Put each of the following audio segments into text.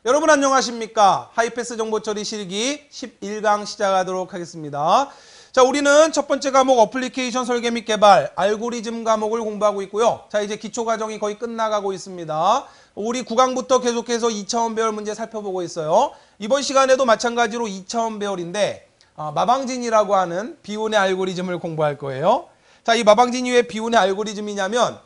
여러분 안녕하십니까? 하이패스 정보처리 실기 11강 시작하도록 하겠습니다. 자, 우리는 첫 번째 과목 어플리케이션 설계 및 개발, 알고리즘 과목을 공부하고 있고요. 자, 이제 기초 과정이 거의 끝나가고 있습니다. 우리 9강부터 계속해서 2차원 배열 문제 살펴보고 있어요. 이번 시간에도 마찬가지로 2차원 배열인데 마방진이라고 하는 비운의 알고리즘을 공부할 거예요. 자, 이 마방진이 왜 비운의 알고리즘이냐면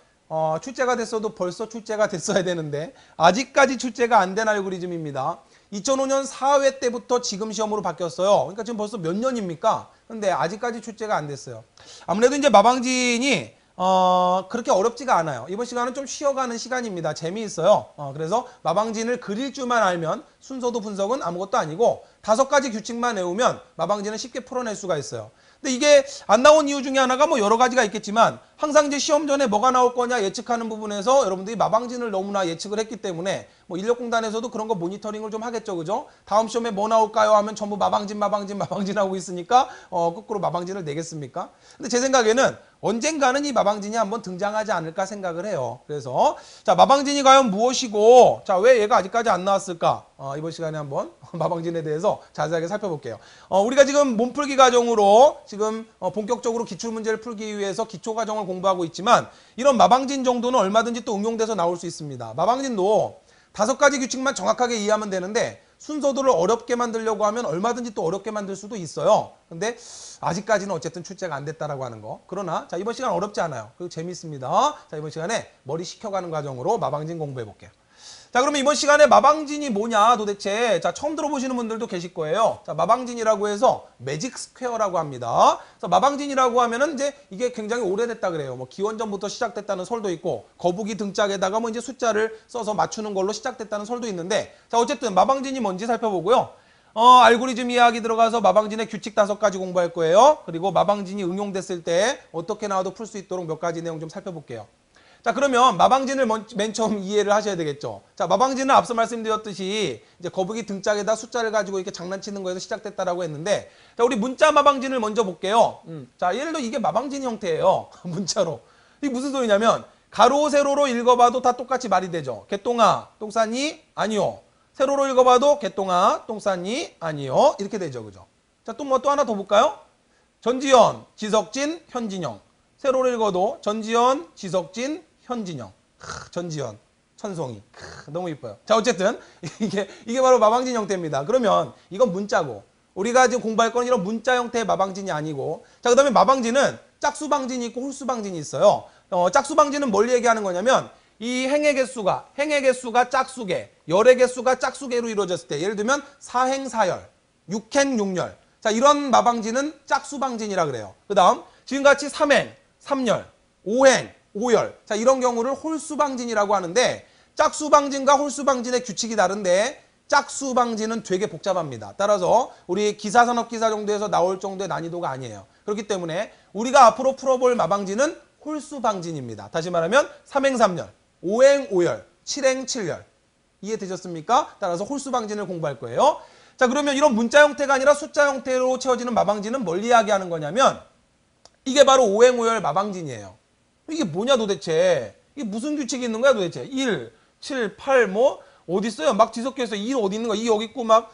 출제가 됐어도 벌써 출제가 됐어야 되는데 아직까지 출제가 안 된 알고리즘입니다. 2005년 4회 때부터 지금 시험으로 바뀌었어요. 그러니까 지금 벌써 몇 년입니까? 근데 아직까지 출제가 안 됐어요. 아무래도 이제 마방진이 그렇게 어렵지가 않아요. 이번 시간은 좀 쉬어가는 시간입니다. 재미있어요. 그래서 마방진을 그릴 줄만 알면 순서도 분석은 아무것도 아니고 5가지 규칙만 외우면 마방진은 쉽게 풀어낼 수가 있어요. 근데 이게 안 나온 이유 중에 하나가 뭐 여러 가지가 있겠지만 항상 이제 시험 전에 뭐가 나올 거냐 예측하는 부분에서 여러분들이 마방진을 너무나 예측을 했기 때문에 뭐 인력공단에서도 그런 거 모니터링을 좀 하겠죠, 그죠? 다음 시험에 뭐 나올까요 하면 전부 마방진 하고 있으니까 거꾸로 마방진을 내겠습니까? 근데 제 생각에는 언젠가는 이 마방진이 한번 등장하지 않을까 생각을 해요. 그래서 자, 마방진이 과연 무엇이고 자, 왜 얘가 아직까지 안 나왔을까? 이번 시간에 한번 마방진에 대해서 자세하게 살펴볼게요. 우리가 지금 몸풀기 과정으로 지금 본격적으로 기출문제를 풀기 위해서 기초과정을 공부하고 있지만 이런 마방진 정도는 얼마든지 또 응용돼서 나올 수 있습니다. 마방진도 5가지 규칙만 정확하게 이해하면 되는데 순서도를 어렵게 만들려고 하면 얼마든지 또 어렵게 만들 수도 있어요. 근데 아직까지는 어쨌든 출제가 안 됐다라고 하는 거. 그러나 자, 이번 시간 어렵지 않아요. 그리고 재밌습니다. 자, 이번 시간에 머리 식혀가는 과정으로 마방진 공부해 볼게요. 자, 그러면 이번 시간에 마방진이 뭐냐 도대체. 자, 처음 들어보시는 분들도 계실 거예요. 자, 마방진이라고 해서 매직 스퀘어라고 합니다. 그래서 마방진이라고 하면은 이제 이게 굉장히 오래됐다 그래요. 뭐 기원전부터 시작됐다는 설도 있고 거북이 등짝에다가 뭐 이제 숫자를 써서 맞추는 걸로 시작됐다는 설도 있는데 자, 어쨌든 마방진이 뭔지 살펴보고요. 알고리즘 이야기 들어가서 마방진의 규칙 5가지 공부할 거예요. 그리고 마방진이 응용됐을 때 어떻게 나와도 풀 수 있도록 몇 가지 내용 좀 살펴볼게요. 자, 그러면 마방진을 맨 처음 이해를 하셔야 되겠죠. 자, 마방진은 앞서 말씀드렸듯이 이제 거북이 등짝에다 숫자를 가지고 이렇게 장난치는 거에서 시작됐다라고 했는데 자, 우리 문자 마방진을 먼저 볼게요. 자, 예를 들어 이게 마방진 형태예요. 문자로. 이게 무슨 소리냐면 가로 세로로 읽어봐도 다 똑같이 말이 되죠. 개똥아, 똥싸니? 아니요. 세로로 읽어봐도 개똥아, 똥싸니? 아니요. 이렇게 되죠. 그죠? 자, 또 하나 더 볼까요? 전지현, 지석진, 현진영. 세로로 읽어도 전지현, 지석진, 현진영. 전지현, 천송이. 너무 이뻐요. 자, 어쨌든 이게 바로 마방진 형태입니다. 그러면 이건 문자고 우리가 지금 공부할 건 이런 문자 형태의 마방진이 아니고 자, 그다음에 마방진은 짝수방진이 있고 홀수방진이 있어요. 짝수방진은 뭘 얘기하는 거냐면 이 행의 개수가 짝수개, 열의 개수가 짝수개로 이루어졌을 때 예를 들면 4행 4열, 6행 6열. 자, 이런 마방진은 짝수방진이라 그래요. 그다음 지금같이 3행, 3열, 5행, 5열. 자, 이런 경우를 홀수방진이라고 하는데 짝수방진과 홀수방진의 규칙이 다른데 짝수방진은 되게 복잡합니다. 따라서 우리 기사산업기사 정도에서 나올 정도의 난이도가 아니에요. 그렇기 때문에 우리가 앞으로 풀어볼 마방진은 홀수방진입니다. 다시 말하면 3행 3열, 5행 5열, 7행 7열. 이해되셨습니까? 따라서 홀수방진을 공부할 거예요. 자, 그러면 이런 문자 형태가 아니라 숫자 형태로 채워지는 마방진은 뭘 이야기하는 거냐면 이게 바로 5행 5열 마방진이에요. 이게 뭐냐 도대체. 이게 무슨 규칙이 있는 거야 도대체. 1, 7, 8 뭐 어디 있어요? 막 뒤섞여서 2 어디 있는 거야? 2 여기 있고 막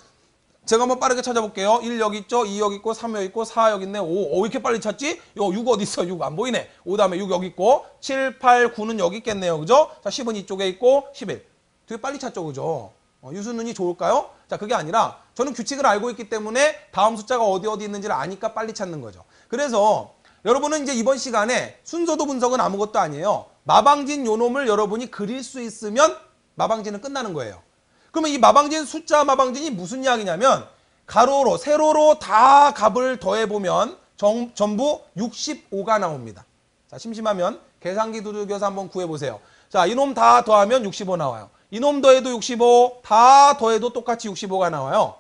제가 한번 빠르게 찾아볼게요. 1 여기 있죠? 2 여기 있고 3 여기 있고 4 여기 있네. 5. 왜 이렇게 빨리 찾지? 6 어디 있어? 6 안 보이네. 5 다음에 6 여기 있고 7, 8, 9는 여기 있겠네요. 그죠? 자, 10은 이쪽에 있고 11. 되게 빨리 찾죠. 그죠? 유수 눈이 좋을까요? 자, 그게 아니라 저는 규칙을 알고 있기 때문에 다음 숫자가 어디 있는지를 아니까 빨리 찾는 거죠. 그래서 여러분은 이제 이번 시간에 순서도 분석은 아무것도 아니에요. 마방진 요놈을 여러분이 그릴 수 있으면 마방진은 끝나는 거예요. 그러면 이 마방진 숫자 마방진이 무슨 이야기냐면 가로로 세로로 다 값을 더해보면 전부 65가 나옵니다. 자, 심심하면 계산기 두들겨서 한번 구해보세요. 자, 이놈 다 더하면 65 나와요. 이놈 더해도 65, 다 더해도 똑같이 65가 나와요.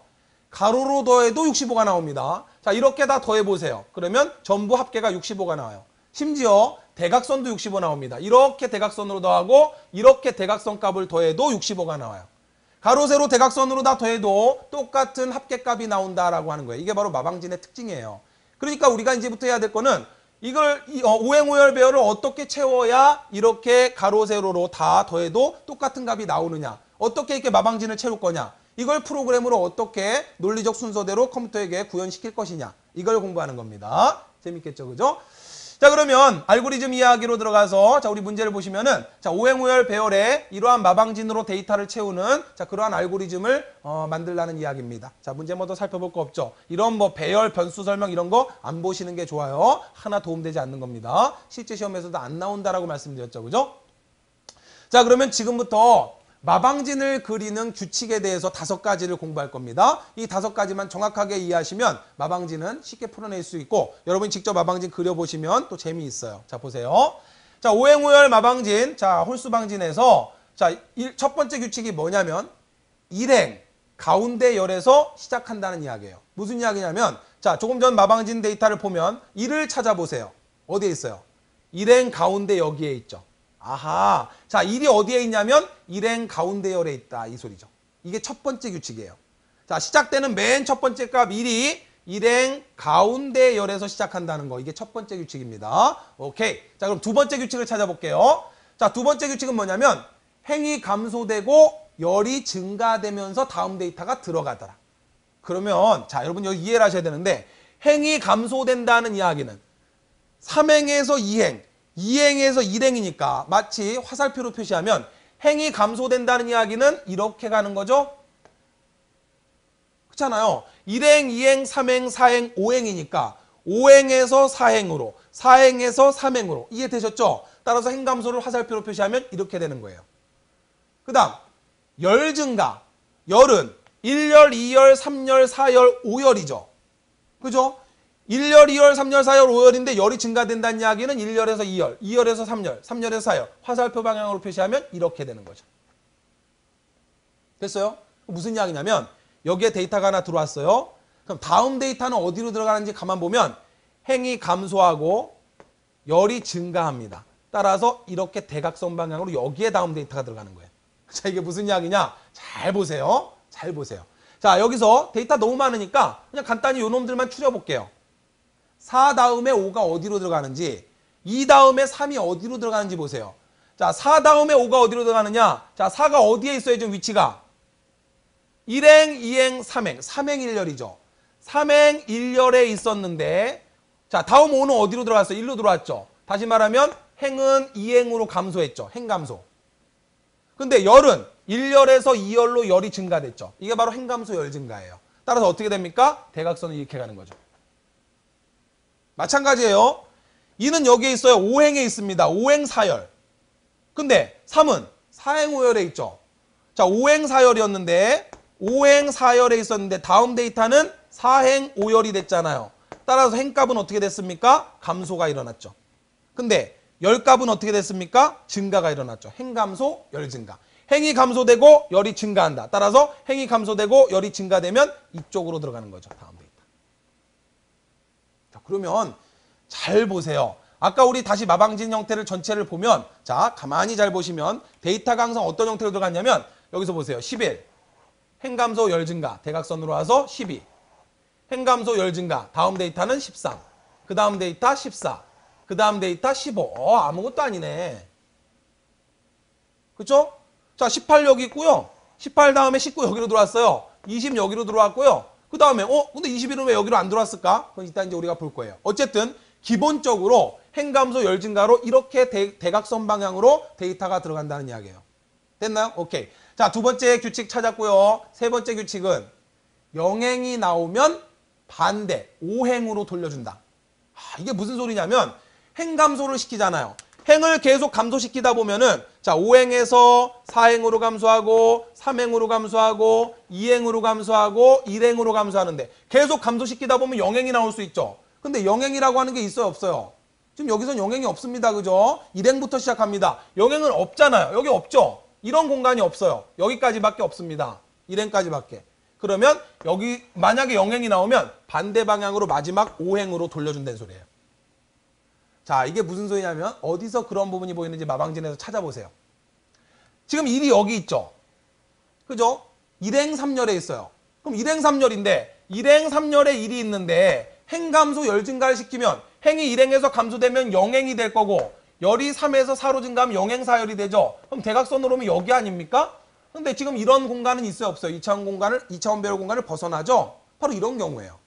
가로로 더해도 65가 나옵니다. 자, 이렇게 다 더해보세요. 그러면 전부 합계가 65가 나와요. 심지어 대각선도 65 나옵니다. 이렇게 대각선으로 더하고 이렇게 대각선 값을 더해도 65가 나와요. 가로, 세로, 대각선으로 다 더해도 똑같은 합계값이 나온다라고 하는 거예요. 이게 바로 마방진의 특징이에요. 그러니까 우리가 이제부터 해야 될 거는 이걸 5행 5열 배열을 어떻게 채워야 이렇게 가로, 세로로 다 더해도 똑같은 값이 나오느냐. 어떻게 이렇게 마방진을 채울 거냐. 이걸 프로그램으로 어떻게 논리적 순서대로 컴퓨터에게 구현시킬 것이냐. 이걸 공부하는 겁니다. 재밌겠죠, 그죠? 자, 그러면 알고리즘 이야기로 들어가서 자, 우리 문제를 보시면은 자, 오행오열 배열에 이러한 마방진으로 데이터를 채우는 자, 그러한 알고리즘을 만들라는 이야기입니다. 자, 문제 뭐 더 살펴볼 거 없죠. 이런 뭐 배열, 변수 설명 이런 거 안 보시는 게 좋아요. 하나 도움되지 않는 겁니다. 실제 시험에서도 안 나온다라고 말씀드렸죠, 그죠? 자, 그러면 지금부터 마방진을 그리는 규칙에 대해서 5가지를 공부할 겁니다. 이 5가지만 정확하게 이해하시면 마방진은 쉽게 풀어낼 수 있고 여러분이 직접 마방진 그려보시면 또 재미있어요. 자, 보세요. 자, 오행오열 마방진, 자, 홀수방진에서 자, 첫 번째 규칙이 뭐냐면 일행, 가운데 열에서 시작한다는 이야기예요. 무슨 이야기냐면 자, 조금 전 마방진 데이터를 보면 1을 찾아보세요. 어디에 있어요? 일행 가운데 여기에 있죠. 아하. 자, 1이 어디에 있냐면 일행 가운데 열에 있다. 이 소리죠. 이게 첫 번째 규칙이에요. 자, 시작되는 맨 첫 번째 값 1이 일행 가운데 열에서 시작한다는 거. 이게 첫 번째 규칙입니다. 오케이. 자, 그럼 두 번째 규칙을 찾아볼게요. 자, 두 번째 규칙은 뭐냐면 행이 감소되고 열이 증가되면서 다음 데이터가 들어가더라. 그러면 자, 여러분 여기 이해를 하셔야 되는데 행이 감소된다는 이야기는 3행에서 2행 2행에서 1행이니까 마치 화살표로 표시하면 행이 감소된다는 이야기는 이렇게 가는 거죠. 그렇잖아요. 1행, 2행, 3행, 4행, 5행이니까 5행에서 4행으로 4행에서 3행으로 이해되셨죠? 따라서 행 감소를 화살표로 표시하면 이렇게 되는 거예요. 그 다음 열 증가. 열은 1열, 2열, 3열, 4열, 5열이죠. 그죠? 1열, 2열, 3열, 4열, 5열인데 열이 증가된다는 이야기는 1열에서 2열, 2열에서 3열, 3열에서 4열 화살표 방향으로 표시하면 이렇게 되는 거죠. 됐어요? 무슨 이야기냐면 여기에 데이터가 하나 들어왔어요. 그럼 다음 데이터는 어디로 들어가는지 가만 보면 행이 감소하고 열이 증가합니다. 따라서 이렇게 대각선 방향으로 여기에 다음 데이터가 들어가는 거예요. 자, 이게 무슨 이야기냐? 잘 보세요. 잘 보세요. 자, 여기서 데이터 너무 많으니까 그냥 간단히 요 놈들만 추려볼게요. 4 다음에 5가 어디로 들어가는지 2 다음에 3이 어디로 들어가는지 보세요. 자, 4 다음에 5가 어디로 들어가느냐? 자, 4가 어디에 있어요? 지금 위치가 1행, 2행, 3행 3행 1열이죠. 3행 1열에 있었는데 자, 다음 5는 어디로 들어갔어요? 1로 들어왔죠. 다시 말하면 행은 2행으로 감소했죠. 행 감소. 근데 열은 1열에서 2열로 열이 증가됐죠. 이게 바로 행 감소 열 증가예요. 따라서 어떻게 됩니까? 대각선은 이렇게 가는 거죠. 마찬가지예요. 2는 여기에 있어요. 5행에 있습니다. 5행 4열. 근데 3은 4행 5열에 있죠. 자, 5행 4열이었는데 5행 4열에 있었는데 다음 데이터는 4행 5열이 됐잖아요. 따라서 행값은 어떻게 됐습니까? 감소가 일어났죠. 근데 열값은 어떻게 됐습니까? 증가가 일어났죠. 행감소, 열증가. 행이 감소되고 열이 증가한다. 따라서 행이 감소되고 열이 증가되면 이쪽으로 들어가는 거죠. 다음 데이터. 자, 그러면 잘 보세요. 아까 우리 다시 마방진 형태를 전체를 보면 자, 가만히 잘 보시면 데이터가 항상 어떤 형태로 들어갔냐면 여기서 보세요. 11. 행감소 열증가. 대각선으로 와서 12. 행감소 열증가. 다음 데이터는 13. 그 다음 데이터 14. 그 다음 데이터 15. 아무것도 아니네. 그쵸? 자, 18 여기 있고요. 18 다음에 19 여기로 들어왔어요. 20 여기로 들어왔고요. 그 다음에 근데 21은 왜 여기로 안 들어왔을까? 그건 이따 이제 우리가 볼 거예요. 어쨌든 기본적으로 행감소 열증가로 이렇게 대각선 방향으로 데이터가 들어간다는 이야기예요. 됐나요? 오케이. 자, 두 번째 규칙 찾았고요. 세 번째 규칙은 영행이 나오면 반대 5행으로 돌려준다. 이게 무슨 소리냐면 행감소를 시키잖아요. 행을 계속 감소시키다 보면은 자, 5행에서 4행으로 감소하고 3행으로 감소하고 2행으로 감소하고 1행으로 감소하는데 계속 감소시키다 보면 0행이 나올 수 있죠. 근데 0행이라고 하는 게 있어요, 없어요? 지금 여기선 0행이 없습니다. 그죠? 1행부터 시작합니다. 0행은 없잖아요. 여기 없죠? 이런 공간이 없어요. 여기까지밖에 없습니다. 1행까지밖에. 그러면 여기 만약에 0행이 나오면 반대 방향으로 마지막 5행으로 돌려준다는 소리예요. 자, 이게 무슨 소리냐면 어디서 그런 부분이 보이는지 마방진에서 찾아보세요. 지금 1이 여기 있죠. 그죠? 1행 3열에 있어요. 그럼 1행 3열인데 1행 3열에 1이 있는데 행감소 열 증가를 시키면 행이 1행에서 감소되면 0행이 될 거고 열이 3에서 4로 증가하면 0행 4열이 되죠. 그럼 대각선으로 오면 여기 아닙니까? 근데 지금 이런 공간은 있어요, 없어요? 2차원 배열 공간을 벗어나죠? 바로 이런 경우예요.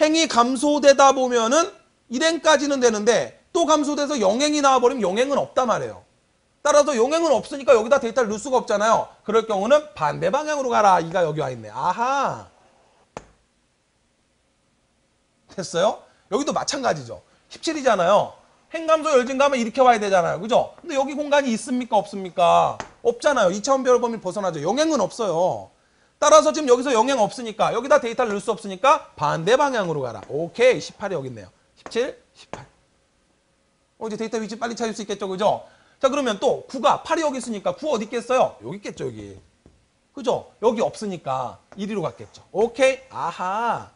행이 감소되다 보면은 1행까지는 되는데 또 감소돼서 0행이 나와버리면 0행은 없단 말이에요. 따라서 0행은 없으니까 여기다 데이터를 넣을 수가 없잖아요. 그럴 경우는 반대 방향으로 가라. 이가 여기 와 있네. 아하. 됐어요? 여기도 마찬가지죠. 17이잖아요. 행감소 열진가면 이렇게 와야 되잖아요. 그죠? 근데 여기 공간이 있습니까? 없습니까? 없잖아요. 2차원 배열 범위 벗어나죠. 0행은 없어요. 따라서 지금 여기서 0행 없으니까 여기다 데이터를 넣을 수 없으니까 반대 방향으로 가라. 오케이. 18이 여기 있네요. 17, 18. 이제 데이터 위치 빨리 찾을 수 있겠죠. 그죠? 자, 그러면 또 9가 8이 여기 있으니까 9 어디 있겠어요? 여기 있겠죠. 여기. 그죠? 여기 없으니까 1위로 갔겠죠. 오케이. 아하.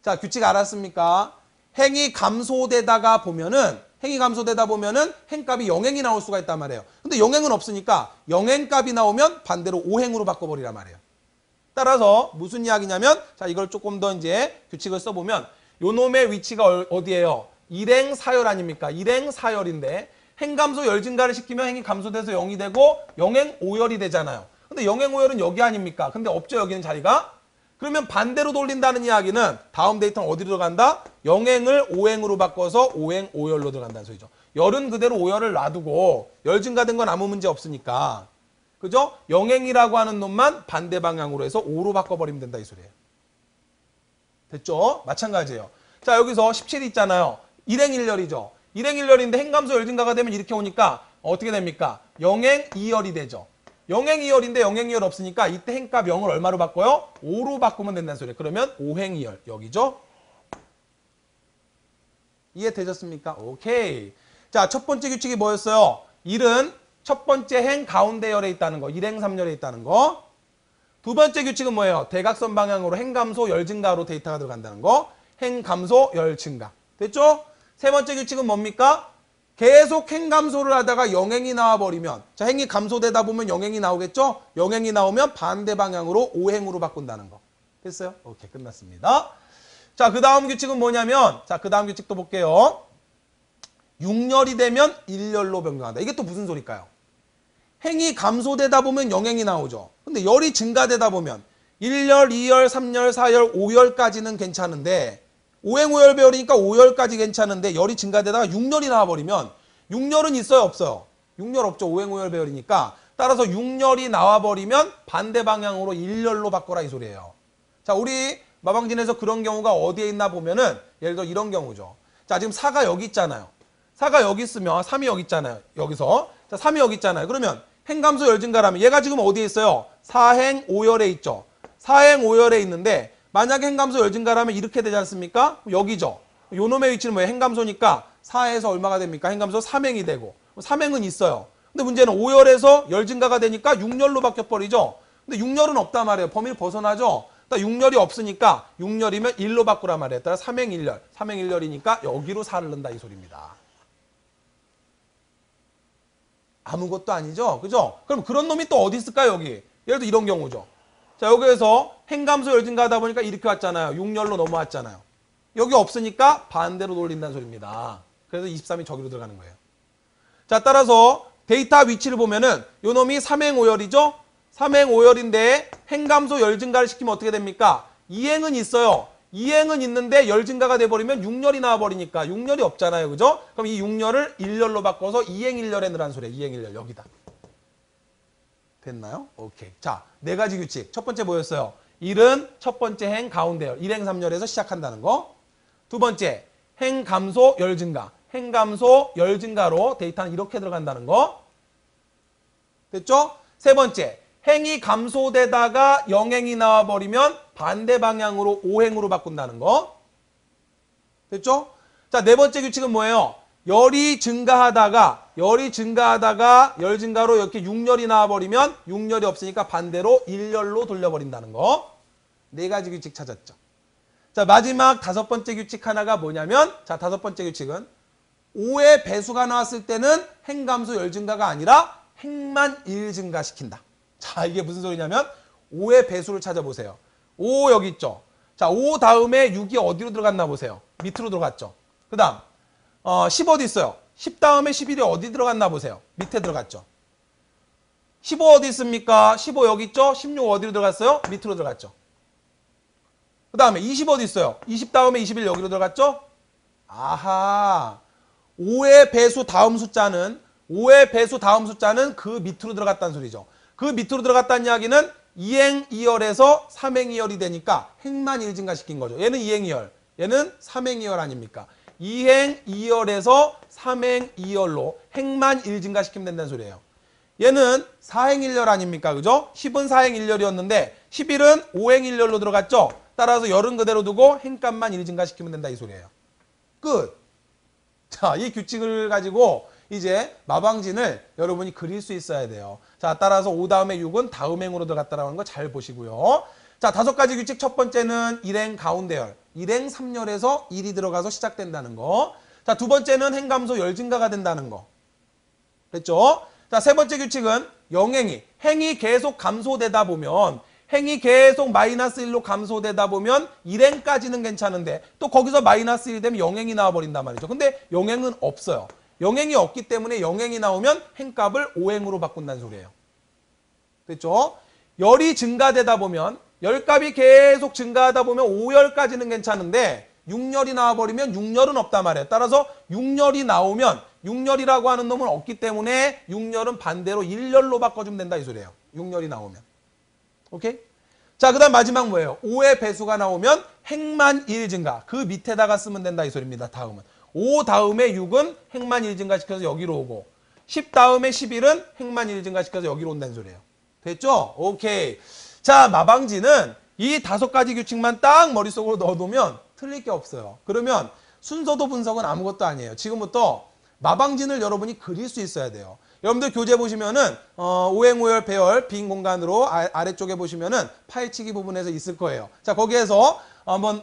자, 규칙 알았습니까? 행이 감소되다 보면은 행값이 0행이 나올 수가 있단 말이에요. 근데 0행은 없으니까 0행 값이 나오면 반대로 5행으로 바꿔버리란 말이에요. 따라서 무슨 이야기냐면, 자, 이걸 조금 더 이제 규칙을 써보면 요 놈의 위치가 어디예요? 1행 사열 아닙니까? 1행 사열인데 행감소 열 증가를 시키면 행이 감소돼서 0이 되고 0행 5열이 되잖아요. 근데 0행 5열은 여기 아닙니까? 근데 없죠, 여기는 자리가? 그러면 반대로 돌린다는 이야기는 다음 데이터는 어디로 들어간다? 0행을 5행으로 바꿔서 5행 5열로 들어간다는 소리죠. 열은 그대로 5열을 놔두고 열 증가된 건 아무 문제 없으니까. 그죠? 0행이라고 하는 놈만 반대 방향으로 해서 5로 바꿔버리면 된다 이 소리예요. 됐죠? 마찬가지예요. 자, 여기서 17이 있잖아요. 1행 1열이죠. 1행 1열인데 행감소 열 증가가 되면 이렇게 오니까 어떻게 됩니까? 0행 2열이 되죠. 0행 2열인데 0행 2열 없으니까 이때 행값 0을 얼마로 바꿔요? 5로 바꾸면 된다는 소리예요. 그러면 5행 2열 여기죠? 이해되셨습니까? 오케이. 자, 첫 번째 규칙이 뭐였어요? 1은 첫 번째 행 가운데 열에 있다는 거. 1행 3열에 있다는 거. 두 번째 규칙은 뭐예요? 대각선 방향으로 행감소 열 증가로 데이터가 들어간다는 거. 행감소 열 증가. 됐죠? 세 번째 규칙은 뭡니까? 계속 행감소를 하다가 0행이 나와버리면, 자, 행이 감소되다 보면 0행이 나오겠죠? 0행이 나오면 반대 방향으로 5행으로 바꾼다는 거. 됐어요? 오케이, 끝났습니다. 자, 그 다음 규칙은 뭐냐면, 자, 그 다음 규칙도 볼게요. 6열이 되면 1열로 변경한다. 이게 또 무슨 소리일까요? 행이 감소되다 보면 0행이 나오죠. 근데 열이 증가되다 보면 1열, 2열, 3열, 4열, 5열까지는 괜찮은데 5행 5열 배열이니까 5열까지 괜찮은데 열이 증가되다가 6열이 나와버리면 6열은 있어요? 없어요? 6열 없죠. 5행 5열 배열이니까. 따라서 6열이 나와버리면 반대 방향으로 1열로 바꿔라 이 소리예요. 자, 우리 마방진에서 그런 경우가 어디에 있나 보면은 예를 들어 이런 경우죠. 자, 지금 4가 여기 있잖아요. 4가 여기 있으면 3이 여기 있잖아요. 여기서. 자, 3이 여기 있잖아요. 그러면 행감소 열 증가라면 얘가 지금 어디에 있어요? 4행 5열에 있죠. 4행 5열에 있는데 만약에 행감소 열 증가라면 이렇게 되지 않습니까? 여기죠. 요 놈의 위치는 뭐예요? 행감소니까 4에서 얼마가 됩니까? 행감소 3행이 되고 3행은 있어요. 근데 문제는 5열에서 열 증가가 되니까 6열로 바뀌어버리죠. 근데 6열은 없단 말이에요. 범위를 벗어나죠. 6열이 없으니까 6열이면 1로 바꾸라 말이에요. 따라 3행 1열. 3행 1열이니까 여기로 4를 넣는다 이 소리입니다. 아무것도 아니죠. 그죠? 그럼 그런 놈이 또 어디 있을까요? 여기. 예를 들어 이런 경우죠. 자, 여기에서 행감소 열 증가하다 보니까 이렇게 왔잖아요. 6열로 넘어왔잖아요. 여기 없으니까 반대로 돌린다는 소리입니다. 그래서 23이 저기로 들어가는 거예요. 자, 따라서 데이터 위치를 보면은 요 놈이 3행 5열이죠? 3행 5열인데 행감소 열 증가를 시키면 어떻게 됩니까? 2행은 있어요. 2행은 있는데 열 증가가 돼버리면 6열이 나와버리니까 6열이 없잖아요. 그죠? 그럼 이 6열을 1열로 바꿔서 2행 1열에 넣으라는 소리예요. 2행 1열 여기다. 됐나요? 오케이. 자, 네 가지 규칙. 첫 번째 뭐였어요? 1은 첫 번째 행 가운데 열. 1행 3열에서 시작한다는 거. 두 번째, 행 감소 열 증가. 행 감소 열 증가로 데이터는 이렇게 들어간다는 거. 됐죠? 세 번째, 행이 감소되다가 0행이 나와버리면 반대 방향으로 5행으로 바꾼다는 거. 됐죠? 자, 네 번째 규칙은 뭐예요? 열이 증가하다가 열 증가로 이렇게 6열이 나와버리면 6열이 없으니까 반대로 1열로 돌려버린다는 거. 네 가지 규칙 찾았죠. 자, 마지막 다섯 번째 규칙 하나가 뭐냐면, 자, 다섯 번째 규칙은 5의 배수가 나왔을 때는 행감소 열 증가가 아니라 행만 1 증가시킨다. 자, 이게 무슨 소리냐면 5의 배수를 찾아보세요. 5 여기 있죠. 자, 5 다음에 6이 어디로 들어갔나 보세요. 밑으로 들어갔죠. 그 다음 10 어디 있어요? 10 다음에 11이 어디 들어갔나 보세요. 밑에 들어갔죠. 15 어디 있습니까? 15 여기 있죠? 16 어디로 들어갔어요? 밑으로 들어갔죠. 그 다음에 20 어디 있어요? 20 다음에 21 여기로 들어갔죠? 아하. 5의 배수 다음 숫자는 5의 배수 다음 숫자는 그 밑으로 들어갔다는 소리죠. 그 밑으로 들어갔다는 이야기는 2행 2열에서 3행 2열이 되니까 행만 1 증가시킨 거죠. 얘는 2행 2열, 얘는 3행 2열 아닙니까? 2행 2열에서 3행 2열로 행만 1 증가시키면 된다는 소리예요. 얘는 4행 1열 아닙니까? 그죠? 10은 4행 1열이었는데 11은 5행 1열로 들어갔죠? 따라서 열은 그대로 두고 행값만 1 증가시키면 된다 이 소리예요. 끝. 자, 이 규칙을 가지고 이제 마방진을 여러분이 그릴 수 있어야 돼요. 자, 따라서 5 다음에 6은 다음 행으로 들어갔다라는 거 잘 보시고요. 자, 5가지 규칙. 첫 번째는 1행 가운데열, 1행 3열에서 1이 들어가서 시작된다는 거. 자, 두 번째는 행감소 열 증가가 된다는 거. 됐죠? 자, 세 번째 규칙은 영행이, 행이 계속 감소되다 보면, 행이 계속 마이너스 1로 감소되다 보면 1행까지는 괜찮은데 또 거기서 마이너스 1이 되면 영행이 나와버린단 말이죠. 근데 영행은 없어요. 영행이 없기 때문에 영행이 나오면 행값을 5행으로 바꾼다는 소리예요. 됐죠? 열이 증가되다 보면 열값이 계속 증가하다 보면 5열까지는 괜찮은데 6열이 나와버리면 6열은 없단 말이에요. 따라서 6열이 나오면 6열이라고 하는 놈은 없기 때문에 6열은 반대로 1열로 바꿔주면 된다 이 소리예요. 6열이 나오면. 오케이? 자, 그 다음 마지막 뭐예요? 5의 배수가 나오면 행만 1 증가. 그 밑에다가 쓰면 된다 이 소리입니다. 다음은. 5 다음에 6은 행만 1 증가시켜서 여기로 오고 10 다음에 11은 행만 1 증가시켜서 여기로 온다는 소리예요. 됐죠? 오케이. 자, 마방지는 이 5가지 규칙만 딱 머릿속으로 넣어두면 틀릴 게 없어요. 그러면 순서도 분석은 아무것도 아니에요. 지금부터 마방진을 여러분이 그릴 수 있어야 돼요. 여러분들 교재 보시면은 5행 5열 배열 빈 공간으로 아래쪽에 보시면은 파헤치기 부분에서 있을 거예요. 자, 거기에서 한번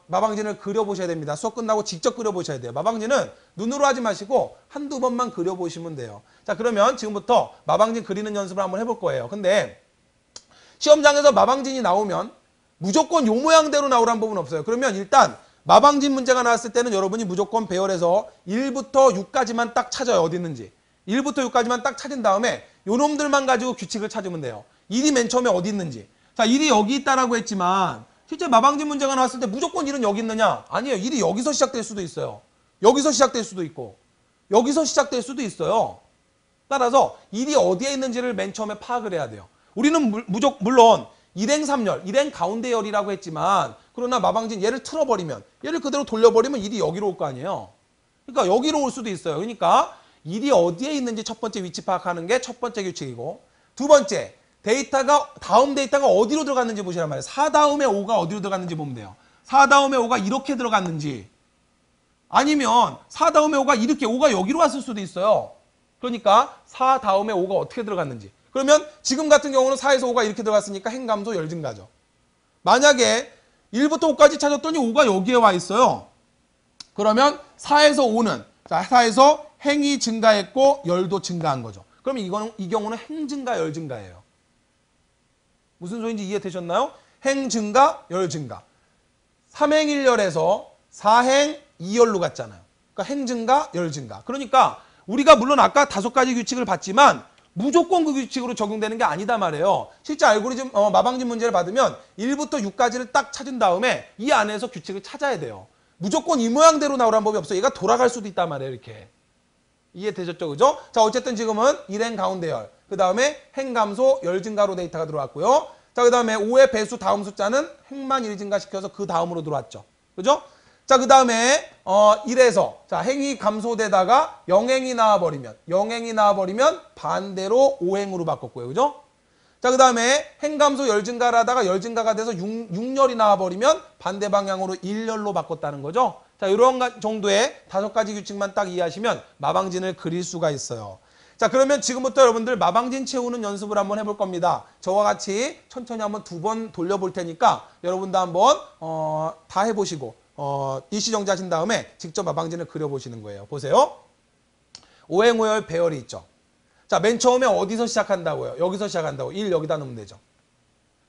마방진을 그려보셔야 됩니다. 수업 끝나고 직접 그려보셔야 돼요. 마방진은 눈으로 하지 마시고 한두 번만 그려보시면 돼요. 자, 그러면 지금부터 마방진 그리는 연습을 한번 해볼 거예요. 근데 시험장에서 마방진이 나오면 무조건 요 모양대로 나오라는 법은 없어요. 그러면 일단 마방진 문제가 나왔을 때는 여러분이 무조건 배열에서 1부터 6까지만 딱 찾아요. 어디 있는지. 1부터 6까지만 딱 찾은 다음에 요 놈들만 가지고 규칙을 찾으면 돼요. 1이 맨 처음에 어디 있는지. 자, 1이 여기 있다라고 했지만 실제 마방진 문제가 나왔을 때 무조건 1은 여기 있느냐? 아니에요. 1이 여기서 시작될 수도 있어요. 여기서 시작될 수도 있고 여기서 시작될 수도 있어요. 따라서 1이 어디에 있는지를 맨 처음에 파악을 해야 돼요. 우리는 물론 1행 3열, 1행 가운데 열이라고 했지만 그러나 마방진 얘를 틀어버리면 얘를 그대로 돌려버리면 1이 여기로 올 거 아니에요. 그러니까 여기로 올 수도 있어요. 그러니까 1이 어디에 있는지 첫 번째 위치 파악하는 게 첫 번째 규칙이고 두 번째 다음 데이터가 어디로 들어갔는지 보시란 말이에요. 4 다음에 5가 어디로 들어갔는지 보면 돼요. 4 다음에 5가 이렇게 들어갔는지 아니면 4 다음에 5가 이렇게 5가 여기로 왔을 수도 있어요. 그러니까 4 다음에 5가 어떻게 들어갔는지. 그러면 지금 같은 경우는 4에서 5가 이렇게 들어갔으니까 행감소 열 증가죠. 만약에 1부터 5까지 찾았더니 5가 여기에 와 있어요. 그러면 4에서 5는 자, 4에서 행이 증가했고 열도 증가한 거죠. 그러면 이 경우는 행 증가, 열 증가예요. 무슨 소리인지 이해되셨나요? 행 증가, 열 증가. 3행 1열에서 4행 2열로 갔잖아요. 그러니까 행 증가, 열 증가. 그러니까 우리가 물론 아까 5가지 규칙을 봤지만 무조건 그 규칙으로 적용되는 게 아니다 말이에요. 실제 알고리즘 마방진 문제를 받으면 1부터 6까지를 딱 찾은 다음에 이 안에서 규칙을 찾아야 돼요. 무조건 이 모양대로 나오라는 법이 없어요. 얘가 돌아갈 수도 있단 말이에요. 이렇게. 이해되셨죠? 그죠? 자, 어쨌든 지금은 1행 가운데 열, 그 다음에 행감소 열 증가로 데이터가 들어왔고요. 자, 그 다음에 5의 배수 다음 숫자는 행만 1 증가시켜서 그 다음으로 들어왔죠. 그죠? 자, 그 다음에 1에서 자, 행이 감소되다가 0행이 나와버리면 반대로 5행으로 바꿨고요. 그죠? 자, 그 다음에 행감소 열 증가를 하다가 열 증가가 돼서 6열이 나와버리면 반대 방향으로 1열로 바꿨다는 거죠. 자, 이런 정도의 5가지 규칙만 딱 이해하시면 마방진을 그릴 수가 있어요. 자, 그러면 지금부터 여러분들 마방진 채우는 연습을 한번 해볼 겁니다. 저와 같이 천천히 한번 2번 돌려볼 테니까 여러분도 한번 다 해보시고 일시정지 하신 다음에 직접 마방진을 그려보시는 거예요. 보세요. 5행 5열 배열이 있죠. 자, 맨 처음에 어디서 시작한다고요? 여기서 시작한다고. 1 여기다 넣으면 되죠.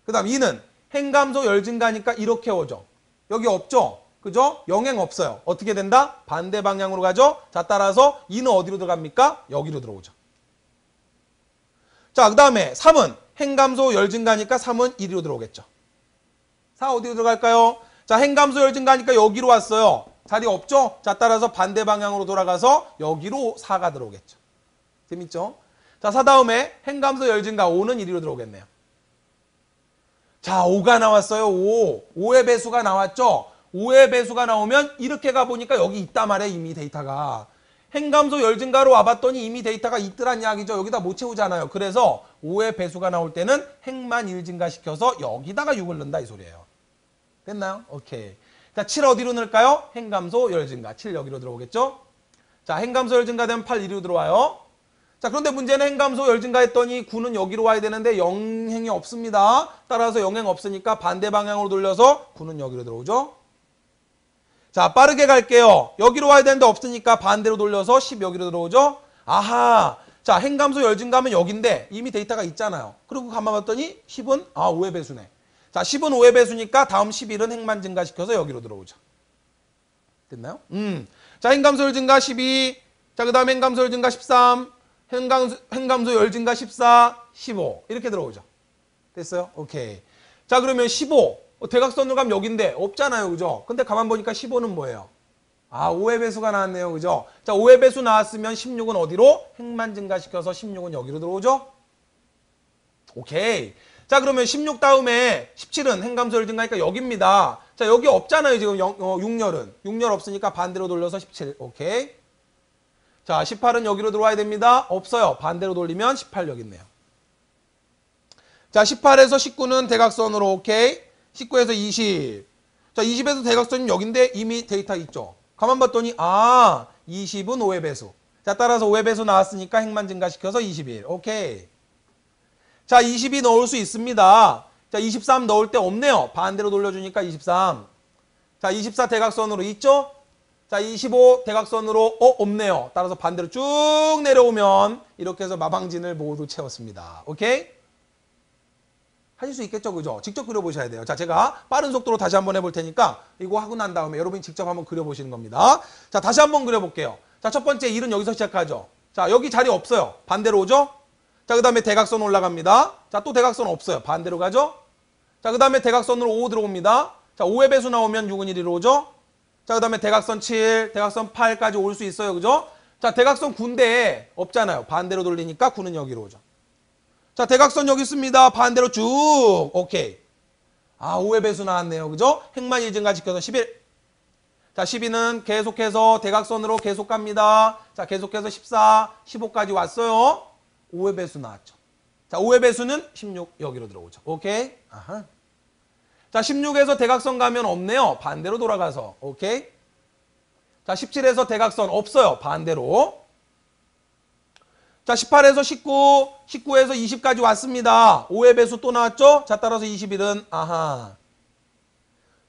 그 다음 2는 행감소 열 증가니까 이렇게 오죠. 여기 없죠? 그죠? 영행 없어요. 어떻게 된다? 반대 방향으로 가죠? 자, 따라서 2는 어디로 들어갑니까? 여기로 들어오죠. 자, 그 다음에 3은 행감소 열 증가니까 3은 1위로 들어오겠죠. 4 어디로 들어갈까요? 자, 행감소 열 증가니까 여기로 왔어요. 자리 없죠? 자, 따라서 반대 방향으로 돌아가서 여기로 4가 들어오겠죠. 재밌죠? 자, 4 다음에 행감소 열 증가 5는 1위로 들어오겠네요. 자, 5가 나왔어요. 5. 5의 배수가 나왔죠? 5의 배수가 나오면 이렇게 가보니까 여기 있단 말이에요. 이미 데이터가. 행감소 열 증가로 와봤더니 이미 데이터가 있더란 이야기죠. 여기다 못 채우잖아요. 그래서 5의 배수가 나올 때는 행만 1 증가시켜서 여기다가 6을 넣는다 이 소리예요. 됐나요? 오케이. 자, 7 어디로 넣을까요? 행감소 열 증가. 7 여기로 들어오겠죠? 자, 행감소 열 증가되면 8 1위로 들어와요. 자, 그런데 문제는 행감소 열 증가했더니 9는 여기로 와야 되는데 영행이 없습니다. 따라서 영행 없으니까 반대 방향으로 돌려서 9는 여기로 들어오죠. 자, 빠르게 갈게요. 여기로 와야 되는데 없으니까 반대로 돌려서 10 여기로 들어오죠. 아하. 자, 행감소 열 증가하면 여긴데 이미 데이터가 있잖아요. 그리고 가만 봤더니 10은 5의 배수네. 자, 10은 5의 배수니까 다음 11은 행만 증가시켜서 여기로 들어오죠. 됐나요? 자, 행감소 열 증가 12. 자, 그 다음에 행감소 열 증가 13. 행감소 열 증가 14, 15 이렇게 들어오죠. 됐어요? 오케이. 자, 그러면 15 대각선으로 가면 여긴데 없잖아요. 그죠? 근데 가만 보니까 15는 뭐예요? 5의 배수가 나왔네요. 그죠? 자, 5의 배수 나왔으면 16은 어디로? 행만 증가시켜서 16은 여기로 들어오죠? 오케이. 자, 그러면 16 다음에 17은 행감소 열 증가니까 여기입니다. 자, 여기 없잖아요. 지금 6열은. 6열 없으니까 반대로 돌려서 17. 오케이. 자, 18은 여기로 들어와야 됩니다. 없어요. 반대로 돌리면 18 여기 있네요. 자, 18에서 19는 대각선으로 오케이. 19에서 20. 자, 20에서 대각선이 여긴데 이미 데이터 있죠. 가만 봤더니 20은 5의 배수. 자, 따라서 5의 배수 나왔으니까 행만 증가시켜서 21. 오케이. 자, 22 넣을 수 있습니다. 자, 23 넣을 때 없네요. 반대로 돌려주니까 23. 자, 24 대각선으로 있죠? 자, 25 대각선으로 없네요. 따라서 반대로 쭉 내려오면 이렇게 해서 마방진을 모두 채웠습니다. 오케이? 하실 수 있겠죠? 그죠? 직접 그려보셔야 돼요. 자, 제가 빠른 속도로 다시 한번 해볼 테니까 이거 하고 난 다음에 여러분이 직접 한번 그려보시는 겁니다. 자, 다시 한번 그려볼게요. 자, 첫 번째 1은 여기서 시작하죠. 자, 여기 자리 없어요. 반대로 오죠? 자, 그 다음에 대각선 올라갑니다. 자, 또 대각선 없어요. 반대로 가죠? 자, 그 다음에 대각선으로 5 들어옵니다. 자, 5의 배수 나오면 6은 1위로 오죠? 자, 그 다음에 대각선 7, 대각선 8까지 올 수 있어요. 그죠? 자, 대각선 9인데 없잖아요. 반대로 돌리니까 9는 여기로 오죠. 자, 대각선 여기 있습니다. 반대로 쭉. 오케이. 5의 배수 나왔네요. 그죠? 행만 1 증가시켜서 11. 자, 12는 계속해서 대각선으로 계속 갑니다. 자, 계속해서 14, 15까지 왔어요. 5의 배수 나왔죠. 자, 5의 배수는 16 여기로 들어오죠. 오케이. 아하. 자, 16에서 대각선 가면 없네요. 반대로 돌아가서. 오케이. 자, 17에서 대각선 없어요. 반대로. 자, 18에서 19, 19에서 20까지 왔습니다. 5의 배수 또 나왔죠? 자, 따라서 21은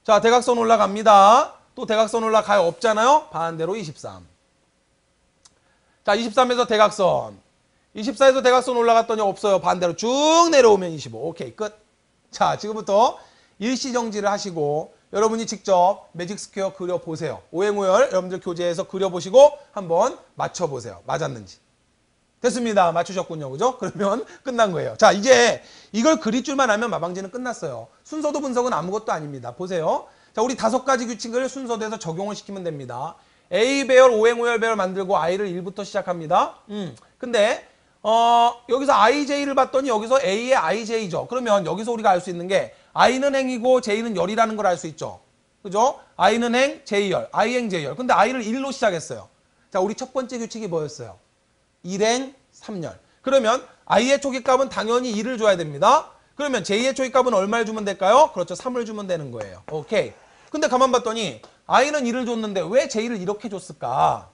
자, 대각선 올라갑니다. 또 대각선 올라가요. 없잖아요. 반대로 23. 자, 23에서 대각선. 24에서 대각선 올라갔더니 없어요. 반대로 쭉 내려오면 25. 오케이, 끝. 자, 지금부터 일시정지를 하시고 여러분이 직접 매직 스퀘어 그려보세요. 오행오열 여러분들 교재에서 그려보시고 한번 맞춰보세요. 맞았는지. 됐습니다. 맞추셨군요. 그죠? 그러면 끝난 거예요. 자, 이제 이걸 그릴 줄만 알면 마방지는 끝났어요. 순서도 분석은 아무것도 아닙니다. 보세요. 자, 우리 5가지 규칙을 순서대로 적용을 시키면 됩니다. A 배열, 오행오열 배열 만들고 I를 1부터 시작합니다. 근데 여기서 IJ를 봤더니 여기서 A의 IJ죠. 그러면 여기서 우리가 알 수 있는 게 I는 행이고 J는 열이라는 걸 알 수 있죠. 그죠? I는 행, J열, I행, J열. 근데 I를 1로 시작했어요. 자, 우리 첫 번째 규칙이 뭐였어요? 1행, 3열. 그러면 I의 초기값은 당연히 1을 줘야 됩니다. 그러면 J의 초기값은 얼마를 주면 될까요? 그렇죠. 3을 주면 되는 거예요. 오케이. 근데 가만 봤더니 I는 1을 줬는데 왜 J를 이렇게 줬을까?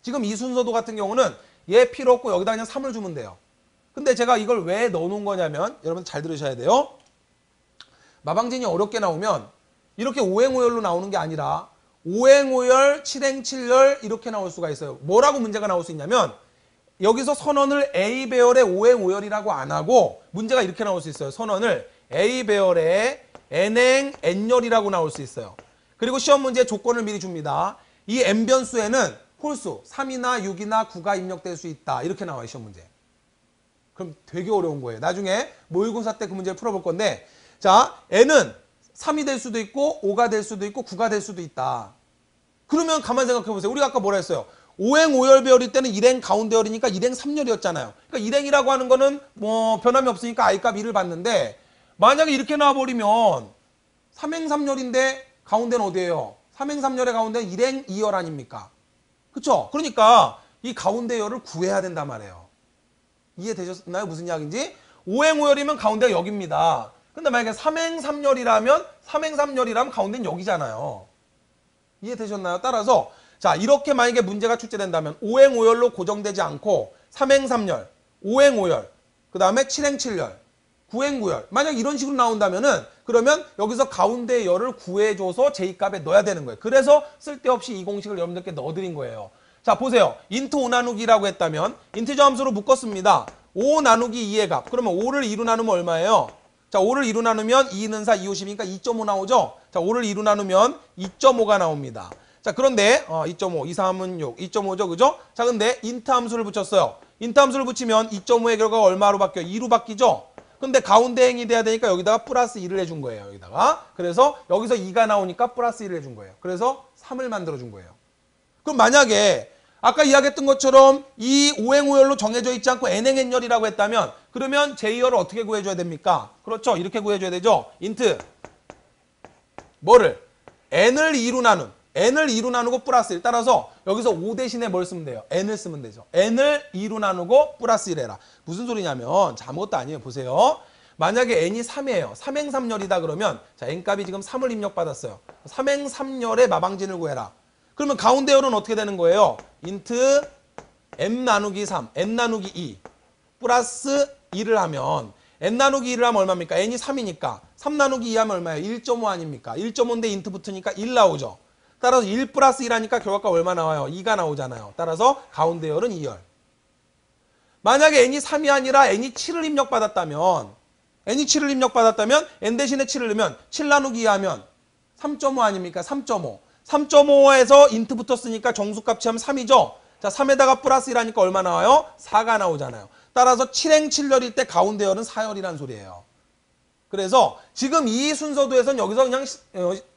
지금 이 순서도 같은 경우는 얘 필요 없고 여기다 그냥 3을 주면 돼요. 근데 제가 이걸 왜 넣어놓은 거냐면 여러분 잘 들으셔야 돼요. 마방진이 어렵게 나오면 이렇게 오행오열로 나오는 게 아니라 오행오열, 칠행칠열 이렇게 나올 수가 있어요. 뭐라고 문제가 나올 수 있냐면 여기서 선언을 A배열의 오행오열이라고 안 하고 문제가 이렇게 나올 수 있어요. 선언을 A배열의 N행, N열이라고 나올 수 있어요. 그리고 시험 문제에 조건을 미리 줍니다. 이 N변수에는 홀수 3이나 6이나 9가 입력될 수 있다. 이렇게 나와요. 시험 문제. 그럼 되게 어려운 거예요. 나중에 모의고사 때 그 문제를 풀어볼 건데 자, n은 3이 될 수도 있고 5가 될 수도 있고 9가 될 수도 있다. 그러면 가만 생각해 보세요. 우리가 아까 뭐라 했어요? 5행 5열 배열일 때는 1행 가운데열이니까 1행 3열이었잖아요. 그러니까 1행이라고 하는 거는 뭐 변함이 없으니까 i값 1을 받는데 만약에 이렇게 나와버리면 3행 3열인데 가운데는 어디예요? 3행 3열의 가운데는 1행 2열 아닙니까? 그쵸? 그러니까 이 가운데 열을 구해야 된단 말이에요. 이해되셨나요? 무슨 이야기인지? 5행 5열이면 가운데가 여기입니다. 근데 만약에 3행 3열이라면 가운데는 여기잖아요. 이해되셨나요? 따라서 자, 이렇게 만약에 문제가 출제된다면 5행 5열로 고정되지 않고 3행 3열, 5행 5열, 그 다음에 7행 7열, 9행 9열. 만약 이런 식으로 나온다면은 그러면 여기서 가운데 열을 구해줘서 J값에 넣어야 되는 거예요. 그래서 쓸데없이 이 공식을 여러분들께 넣어드린 거예요. 자, 보세요. 인트 5 나누기라고 했다면 인티저 함수로 묶었습니다. 5 나누기 2의 값. 그러면 5를 2로 나누면 얼마예요? 자, 5를 2로 나누면 2는 4, 2, 50이니까 2.5 나오죠? 자, 5를 2로 나누면 2.5가 나옵니다. 자, 그런데 2.5, 2, 3은 6, 2.5죠, 그죠? 자, 근데 인트 함수를 붙였어요. 인트 함수를 붙이면 2.5의 결과가 얼마로 바뀌어요? 2로 바뀌죠? 근데 가운데 행이 돼야 되니까 여기다가 플러스 2를 해준 거예요, 여기다가. 그래서 여기서 2가 나오니까 플러스 1을 해준 거예요. 그래서 3을 만들어준 거예요. 그럼 만약에 아까 이야기했던 것처럼 이 5행 5열로 정해져 있지 않고 n행 n열이라고 했다면 그러면 J열을 어떻게 구해줘야 됩니까? 그렇죠. 이렇게 구해줘야 되죠. 인트 뭐를? n을 2로 나누고 플러스 1. 따라서 여기서 5 대신에 뭘 쓰면 돼요? n을 쓰면 되죠. n을 2로 나누고 플러스 1 해라. 무슨 소리냐면 자, 아무것도 아니에요. 보세요. 만약에 n이 3이에요. 3행 3열이다 그러면 자, n값이 지금 3을 입력받았어요. 3행 3열의 마방진을 구해라. 그러면 가운데 열은 어떻게 되는 거예요? 인트 m 나누기 3, n 나누기 2 플러스 2를 하면 n 나누기 2를 하면 얼마입니까? n이 3이니까 3 나누기 2 하면 얼마예요? 1.5 아닙니까? 1.5인데 인트 붙으니까 1 나오죠. 따라서 1 플러스 1 하니까 결과가 얼마 나와요? 2가 나오잖아요. 따라서 가운데 열은 2열. 만약에 n이 3이 아니라 n이 7을 입력받았다면 n 대신에 7을 넣으면 7 나누기 2 하면 3.5 아닙니까? 3.5. 3.5에서 인트 붙었으니까 정수값 취하면 3이죠. 자, 3에다가 플러스 1 하니까 얼마 나와요? 4가 나오잖아요. 따라서 7행 7열일 때 가운데 열은 4열이라는 소리예요. 그래서 지금 이 순서도에선 여기서 그냥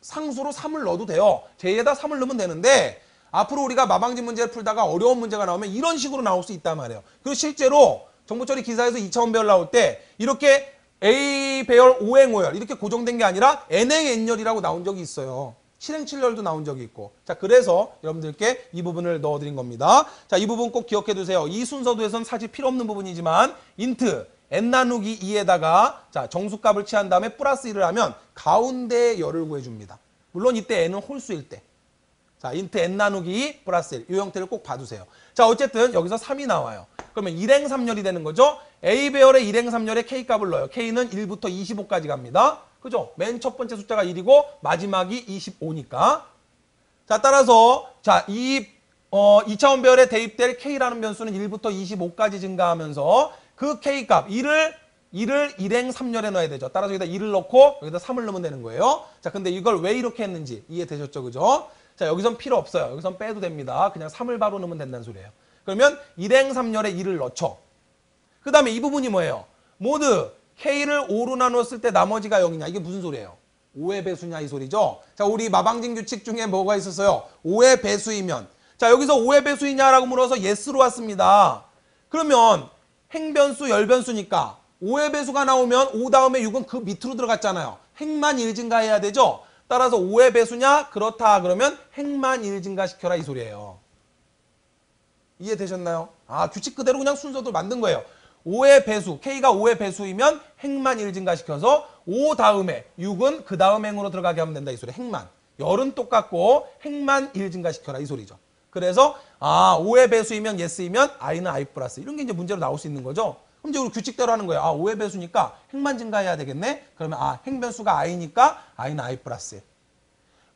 상수로 3을 넣어도 돼요. J에다 3을 넣으면 되는데 앞으로 우리가 마방진 문제를 풀다가 어려운 문제가 나오면 이런 식으로 나올 수 있단 말이에요. 그리고 실제로 정보처리 기사에서 2차원 배열 나올 때 이렇게 A 배열 5행 5열 이렇게 고정된 게 아니라 N행 N열이라고 나온 적이 있어요. 7행 7열도 나온 적이 있고. 자, 그래서 여러분들께 이 부분을 넣어드린 겁니다. 자, 이 부분 꼭 기억해 두세요. 이 순서도에선 사실 필요 없는 부분이지만 인트 n 나누기 2에다가 자, 정수값을 취한 다음에 플러스 1을 하면 가운데 열을 구해줍니다. 물론 이때 n은 홀수일 때. 자, 인트 n 나누기 2 플러스 1. 이 형태를 꼭 봐두세요. 자, 어쨌든 여기서 3이 나와요. 그러면 1행 3열이 되는 거죠. A 배열의 1행 3열에 K값을 넣어요. K는 1부터 25까지 갑니다. 그죠? 맨 첫 번째 숫자가 1이고 마지막이 25니까. 자, 따라서 자, 2차원 배열에 대입될 K라는 변수는 1부터 25까지 증가하면서 그 K값 1을 1행 3열에 넣어야 되죠. 따라서 여기다 1을 넣고 여기다 3을 넣으면 되는 거예요. 자, 근데 이걸 왜 이렇게 했는지 이해되셨죠? 그죠? 자, 여기선 필요 없어요. 여기선 빼도 됩니다. 그냥 3을 바로 넣으면 된다는 소리예요. 그러면 1행 3열에 1을 넣죠. 그 다음에 이 부분이 뭐예요? 모두 K를 5로 나누었을 때 나머지가 0이냐. 이게 무슨 소리예요? 5의 배수냐 이 소리죠. 자, 우리 마방진 규칙 중에 뭐가 있었어요? 5의 배수이면. 자, 여기서 5의 배수이냐라고 물어서 yes로 왔습니다. 그러면 행변수, 열변수니까 5의 배수가 나오면 5 다음에 6은 그 밑으로 들어갔잖아요. 행만 1 증가해야 되죠. 따라서 5의 배수냐? 그렇다. 그러면 행만 1 증가시켜라 이 소리예요. 이해되셨나요? 아, 규칙 그대로 그냥 순서도 만든 거예요. 5의 배수, K가 5의 배수이면 행만 1 증가시켜서 5 다음에 6은 그 다음 행으로 들어가게 하면 된다 이 소리. 행만. 열은 똑같고 행만 1 증가시켜라 이 소리죠. 그래서 5의 배수이면 yes이면 i는 i 플러스 이런 게 이제 문제로 나올 수 있는 거죠. 그럼 이제 우리 규칙대로 하는 거예요. 5의 배수니까 행만 증가해야 되겠네. 그러면 행변수가 i니까 i는 i 플러스 1.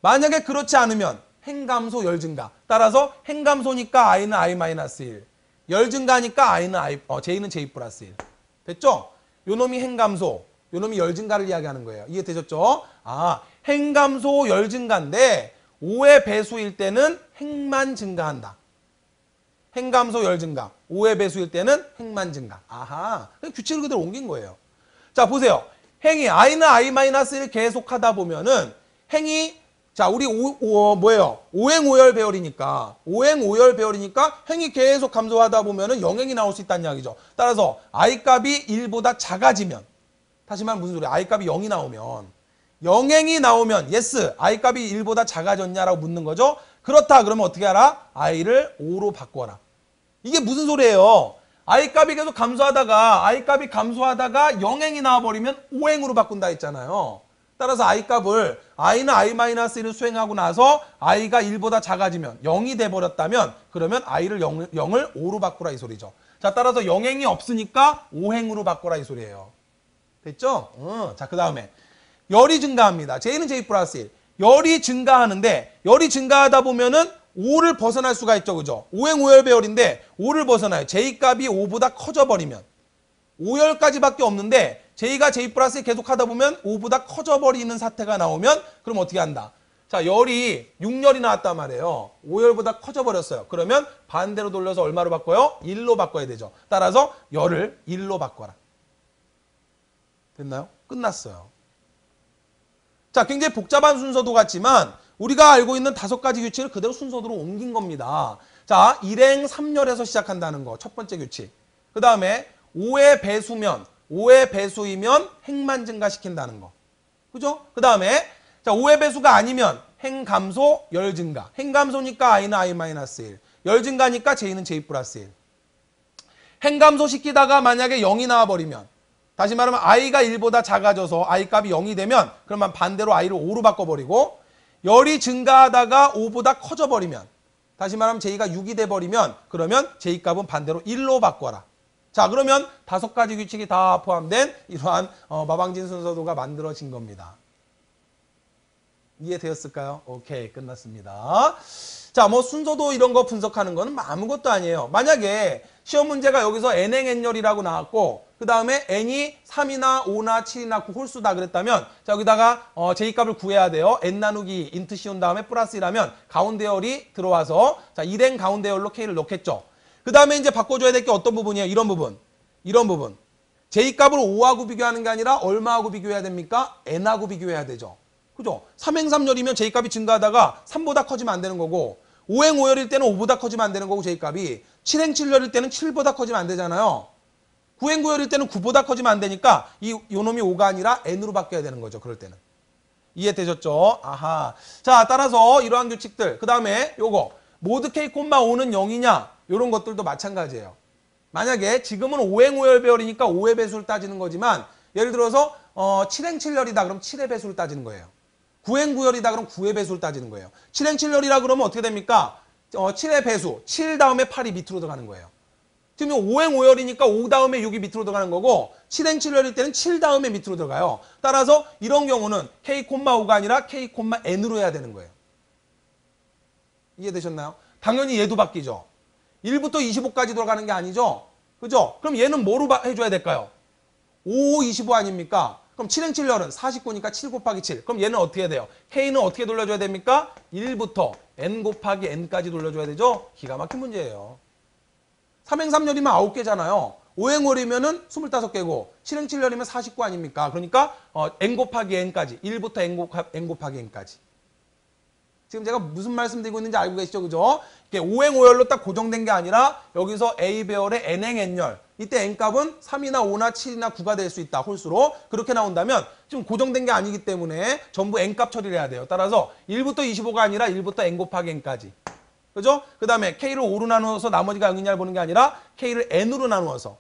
만약에 그렇지 않으면 행감소 열 증가. 따라서 행감소니까 i는 i 마이너스 1. 열 증가니까 i는 j는 j 플러스 1. 됐죠? 요놈이 행감소, 요놈이 열 증가를 이야기하는 거예요. 이해되셨죠? 행감소 열 증가인데 5의 배수일 때는 행만 증가한다. 행감소 열 증가. 5의 배수일 때는 행만 증가. 아하. 규칙을 그대로 옮긴 거예요. 자, 보세요. 행이 i는 i-1 계속 하다 보면은 행이 자, 우리 뭐예요? 오행오열 배열이니까 행이 계속 감소하다 보면은 영행이 나올 수 있다는 이야기죠. 따라서 i 값이 1보다 작아지면 다시 말하면 무슨 소리야? i 값이 0이 나오면 영행이 나오면 yes, i 값이 1보다 작아졌냐라고 묻는 거죠. 그렇다 그러면 어떻게 하라? i를 5로 바꿔라. 이게 무슨 소리예요? i 값이 계속 감소하다가 영행이 나와버리면 오행으로 바꾼다 했잖아요. 따라서 i 값을 i는 i-1을 수행하고 나서 i가 1보다 작아지면 0이 돼버렸다면 그러면 i를 0을 5로 바꾸라 이 소리죠. 자, 따라서 영행이 없으니까 오행으로 바꿔라 이 소리예요. 됐죠? 자, 그 다음에 열이 증가합니다. J는 J 플러스 1. 열이 증가하는데 열이 증가하다 보면은 5를 벗어날 수가 있죠. 그죠? 오행오열 배열인데 5를 벗어나요. J 값이 5보다 커져버리면 5열까지밖에 없는데 J가 J 플러스 1 계속 하다 보면 5보다 커져버리는 사태가 나오면 그럼 어떻게 한다? 자, 열이 6열이 나왔단 말이에요. 5열보다 커져버렸어요. 그러면 반대로 돌려서 얼마로 바꿔요? 1로 바꿔야 되죠. 따라서 열을 1로 바꿔라. 됐나요? 끝났어요. 자, 굉장히 복잡한 순서도 같지만 우리가 알고 있는 5가지 규칙을 그대로 순서대로 옮긴 겁니다. 자, 일행 3열에서 시작한다는 거. 첫 번째 규칙. 그 다음에 5의 배수이면 행만 증가시킨다는 거. 그죠? 그 다음에 자, 5의 배수가 아니면 행감소, 열 증가. 행감소니까 i는 i-1. 열 증가니까 j는 j 플러스 1. 행감소 시키다가 만약에 0이 나와버리면 다시 말하면 i가 1보다 작아져서 i 값이 0이 되면 그러면 반대로 i를 5로 바꿔버리고 열이 증가하다가 5보다 커져버리면 다시 말하면 j가 6이 돼버리면 그러면 j 값은 반대로 1로 바꿔라. 자, 그러면 5가지 규칙이 다 포함된 이러한 마방진 순서도가 만들어진 겁니다. 이해되었을까요? 오케이, 끝났습니다. 자, 뭐 순서도 이런 거 분석하는 거는 아무것도 아니에요. 만약에 시험 문제가 여기서 n행 n열이라고 나왔고 그 다음에 n이 3이나 5나 7이나 9 홀수다 그랬다면 자, 여기다가 j값을 구해야 돼요. n 나누기 인트 씌운 다음에 플러스 1하면 가운데 열이 들어와서 자, 일행 가운데 열로 k를 넣겠죠. 그 다음에 이제 바꿔줘야 될 게 어떤 부분이에요? 이런 부분. j값을 5하고 비교하는 게 아니라 얼마하고 비교해야 됩니까? n하고 비교해야 되죠. 그죠? 3행 3열이면 j값이 증가하다가 3보다 커지면 안 되는 거고 5행 5열일 때는 5보다 커지면 안 되는 거고 j값이 7행 7열일 때는 7보다 커지면 안 되잖아요. 9행 9열일 때는 9보다 커지면 안 되니까 요 놈이 5가 아니라 n으로 바뀌어야 되는 거죠. 그럴 때는. 이해되셨죠? 아하. 자, 따라서 이러한 규칙들. 그 다음에 요거 모드 k, 5는 0이냐? 이런 것들도 마찬가지예요. 만약에 지금은 5행 5열 배열이니까 5의 배수를 따지는 거지만 예를 들어서 7행 7열이다 그럼 7의 배수를 따지는 거예요. 9행 9열이다 그럼 9의 배수를 따지는 거예요. 7행 7열이라 그러면 어떻게 됩니까? 7의 배수, 7 다음에 8이 밑으로 들어가는 거예요. 지금 5행 5열이니까 5 다음에 6이 밑으로 들어가는 거고 7행 7열일 때는 7 다음에 밑으로 들어가요. 따라서 이런 경우는 k, 5가 아니라 k, n으로 해야 되는 거예요. 이해되셨나요? 당연히 얘도 바뀌죠. 1부터 25까지 들어가는 게 아니죠. 그죠? 그럼 얘는 뭐로 해줘야 될까요? 5, 25 아닙니까? 그럼 7행 7열은 49니까 7 곱하기 7. 그럼 얘는 어떻게 해야 돼요? K는 어떻게 돌려줘야 됩니까? 1부터 n 곱하기 n까지 돌려줘야 되죠? 기가 막힌 문제예요. 3행 3열이면 9개잖아요. 5행 5열이면 25개고 7행 7열이면 49 아닙니까? 그러니까 n 곱하기 n까지. 1부터 n 곱하기 n까지. 지금 제가 무슨 말씀드리고 있는지 알고 계시죠? 그죠? 이게 5행 5열로 딱 고정된 게 아니라 여기서 A 배열의 n행 n열. 이때 n값은 3이나 5나 7이나 9가 될 수 있다. 홀수로. 그렇게 나온다면 지금 고정된 게 아니기 때문에 전부 n값 처리를 해야 돼요. 따라서 1부터 25가 아니라 1부터 n 곱하기 n까지. 그죠? 그 다음에 K를 5로 나누어서 나머지가 0이냐를 보는 게 아니라 K를 n으로 나누어서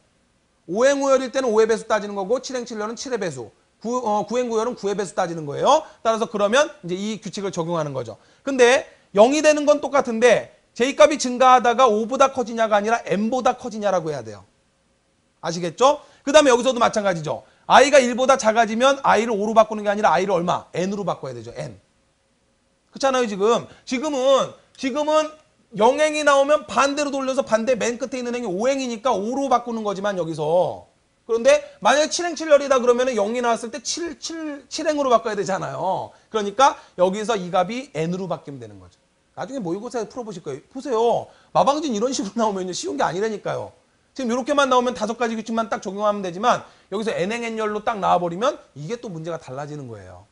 5행 5열일 때는 5의 배수 따지는 거고 7행 7열은 7의 배수. 9행 9열은 9의 배수 따지는 거예요. 따라서 그러면 이제 이 규칙을 적용하는 거죠. 근데 0이 되는 건 똑같은데 J값이 증가하다가 5보다 커지냐가 아니라 n보다 커지냐라고 해야 돼요. 아시겠죠? 그 다음에 여기서도 마찬가지죠. i가 1보다 작아지면 i를 5로 바꾸는 게 아니라 i를 얼마? n으로 바꿔야 되죠. n. 그렇잖아요, 지금. 지금은 0행이 나오면 반대로 돌려서 반대 맨 끝에 있는 행이 5행이니까 5로 바꾸는 거지만 여기서. 그런데 만약에 7행 7열이다 그러면 0이 나왔을 때 7행으로 바꿔야 되잖아요. 그러니까 여기서 이 값이 n으로 바뀌면 되는 거죠. 나중에 모의고사에 풀어보실 거예요. 보세요. 마방진 이런 식으로 나오면 쉬운 게 아니라니까요. 지금 이렇게만 나오면 5가지 규칙만 딱 적용하면 되지만 여기서 n행n열로 딱 나와버리면 이게 또 문제가 달라지는 거예요.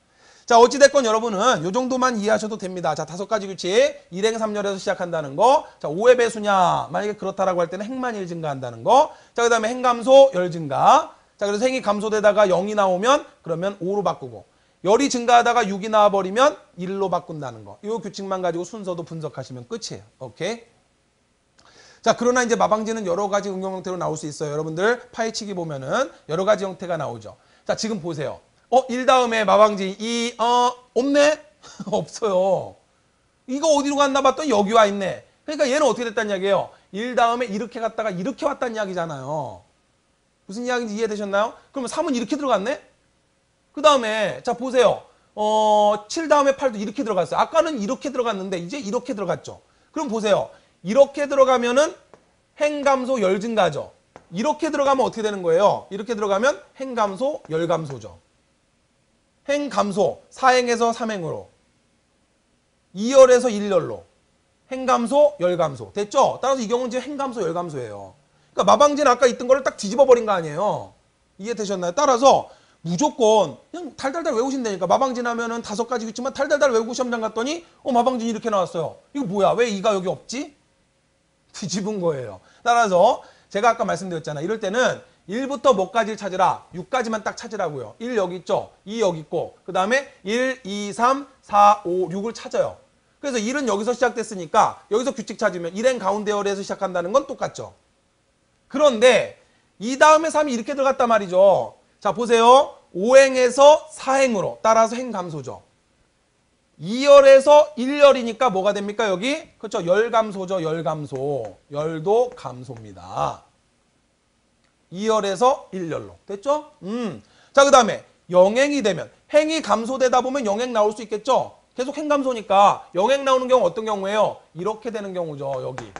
자, 어찌됐건 여러분은 이 정도만 이해하셔도 됩니다. 자, 5가지 규칙. 1행 3열에서 시작한다는 거. 자, 5의 배수냐. 만약에 그렇다라고 할 때는 행만 1 증가한다는 거. 자, 그 다음에 행감소 열 증가. 자, 그래서 행이 감소되다가 0이 나오면 그러면 5로 바꾸고. 열이 증가하다가 6이 나와버리면 1로 바꾼다는 거. 이 규칙만 가지고 순서도 분석하시면 끝이에요. 오케이? 자, 그러나 이제 마방지는 여러 가지 응용 형태로 나올 수 있어요. 여러분들 파헤치기 보면은 여러 가지 형태가 나오죠. 자, 지금 보세요. 1 다음에 마방지 2, 없네? 없어요. 이거 어디로 갔나 봤더니 여기 와 있네. 그러니까 얘는 어떻게 됐다는 이야기예요? 1 다음에 이렇게 갔다가 이렇게 왔다는 이야기잖아요. 무슨 이야기인지 이해되셨나요? 그러면 3은 이렇게 들어갔네? 그 다음에 자 보세요. 7 다음에 8도 이렇게 들어갔어요. 아까는 이렇게 들어갔는데 이제 이렇게 들어갔죠. 그럼 보세요. 이렇게 들어가면은 행감소 열 증가죠. 이렇게 들어가면 어떻게 되는 거예요? 이렇게 들어가면 행감소 열감소죠. 행감소 4행에서 3행으로 2열에서 1열로 행감소 열감소 됐죠? 따라서 이 경우는 지금 행감소 열감소예요. 그러니까 마방지는 아까 있던 거를 딱 뒤집어 버린 거 아니에요. 이해되셨나요? 따라서 무조건 그냥 달달달 외우신다니까. 마방진 하면은 5가지 규칙만 달달달 외우고 시험장 갔더니 마방진 이렇게 나왔어요. 이거 뭐야? 왜 이가 여기 없지? 뒤집은 거예요. 따라서 제가 아까 말씀드렸잖아. 이럴 때는 1부터 뭐까지를 찾으라. 6까지만 딱 찾으라고요. 1 여기 있죠. 2 여기 있고 그 다음에 1, 2, 3, 4, 5, 6을 찾아요. 그래서 1은 여기서 시작됐으니까 여기서 규칙 찾으면 1행 가운데 열에서 시작한다는 건 똑같죠. 그런데 2 다음에 3이 이렇게 들어갔단 말이죠. 자 보세요. 5행에서 4행으로 따라서 행 감소죠. 2열에서 1열이니까 뭐가 됩니까 여기? 그렇죠. 열 감소죠. 열 감소. 열도 감소입니다. 2열에서 1열로. 됐죠? 자, 그 다음에 영행이 되면 행이 감소되다 보면 영행 나올 수 있겠죠? 계속 행 감소니까 영행 나오는 경우 어떤 경우예요? 이렇게 되는 경우죠. 여기.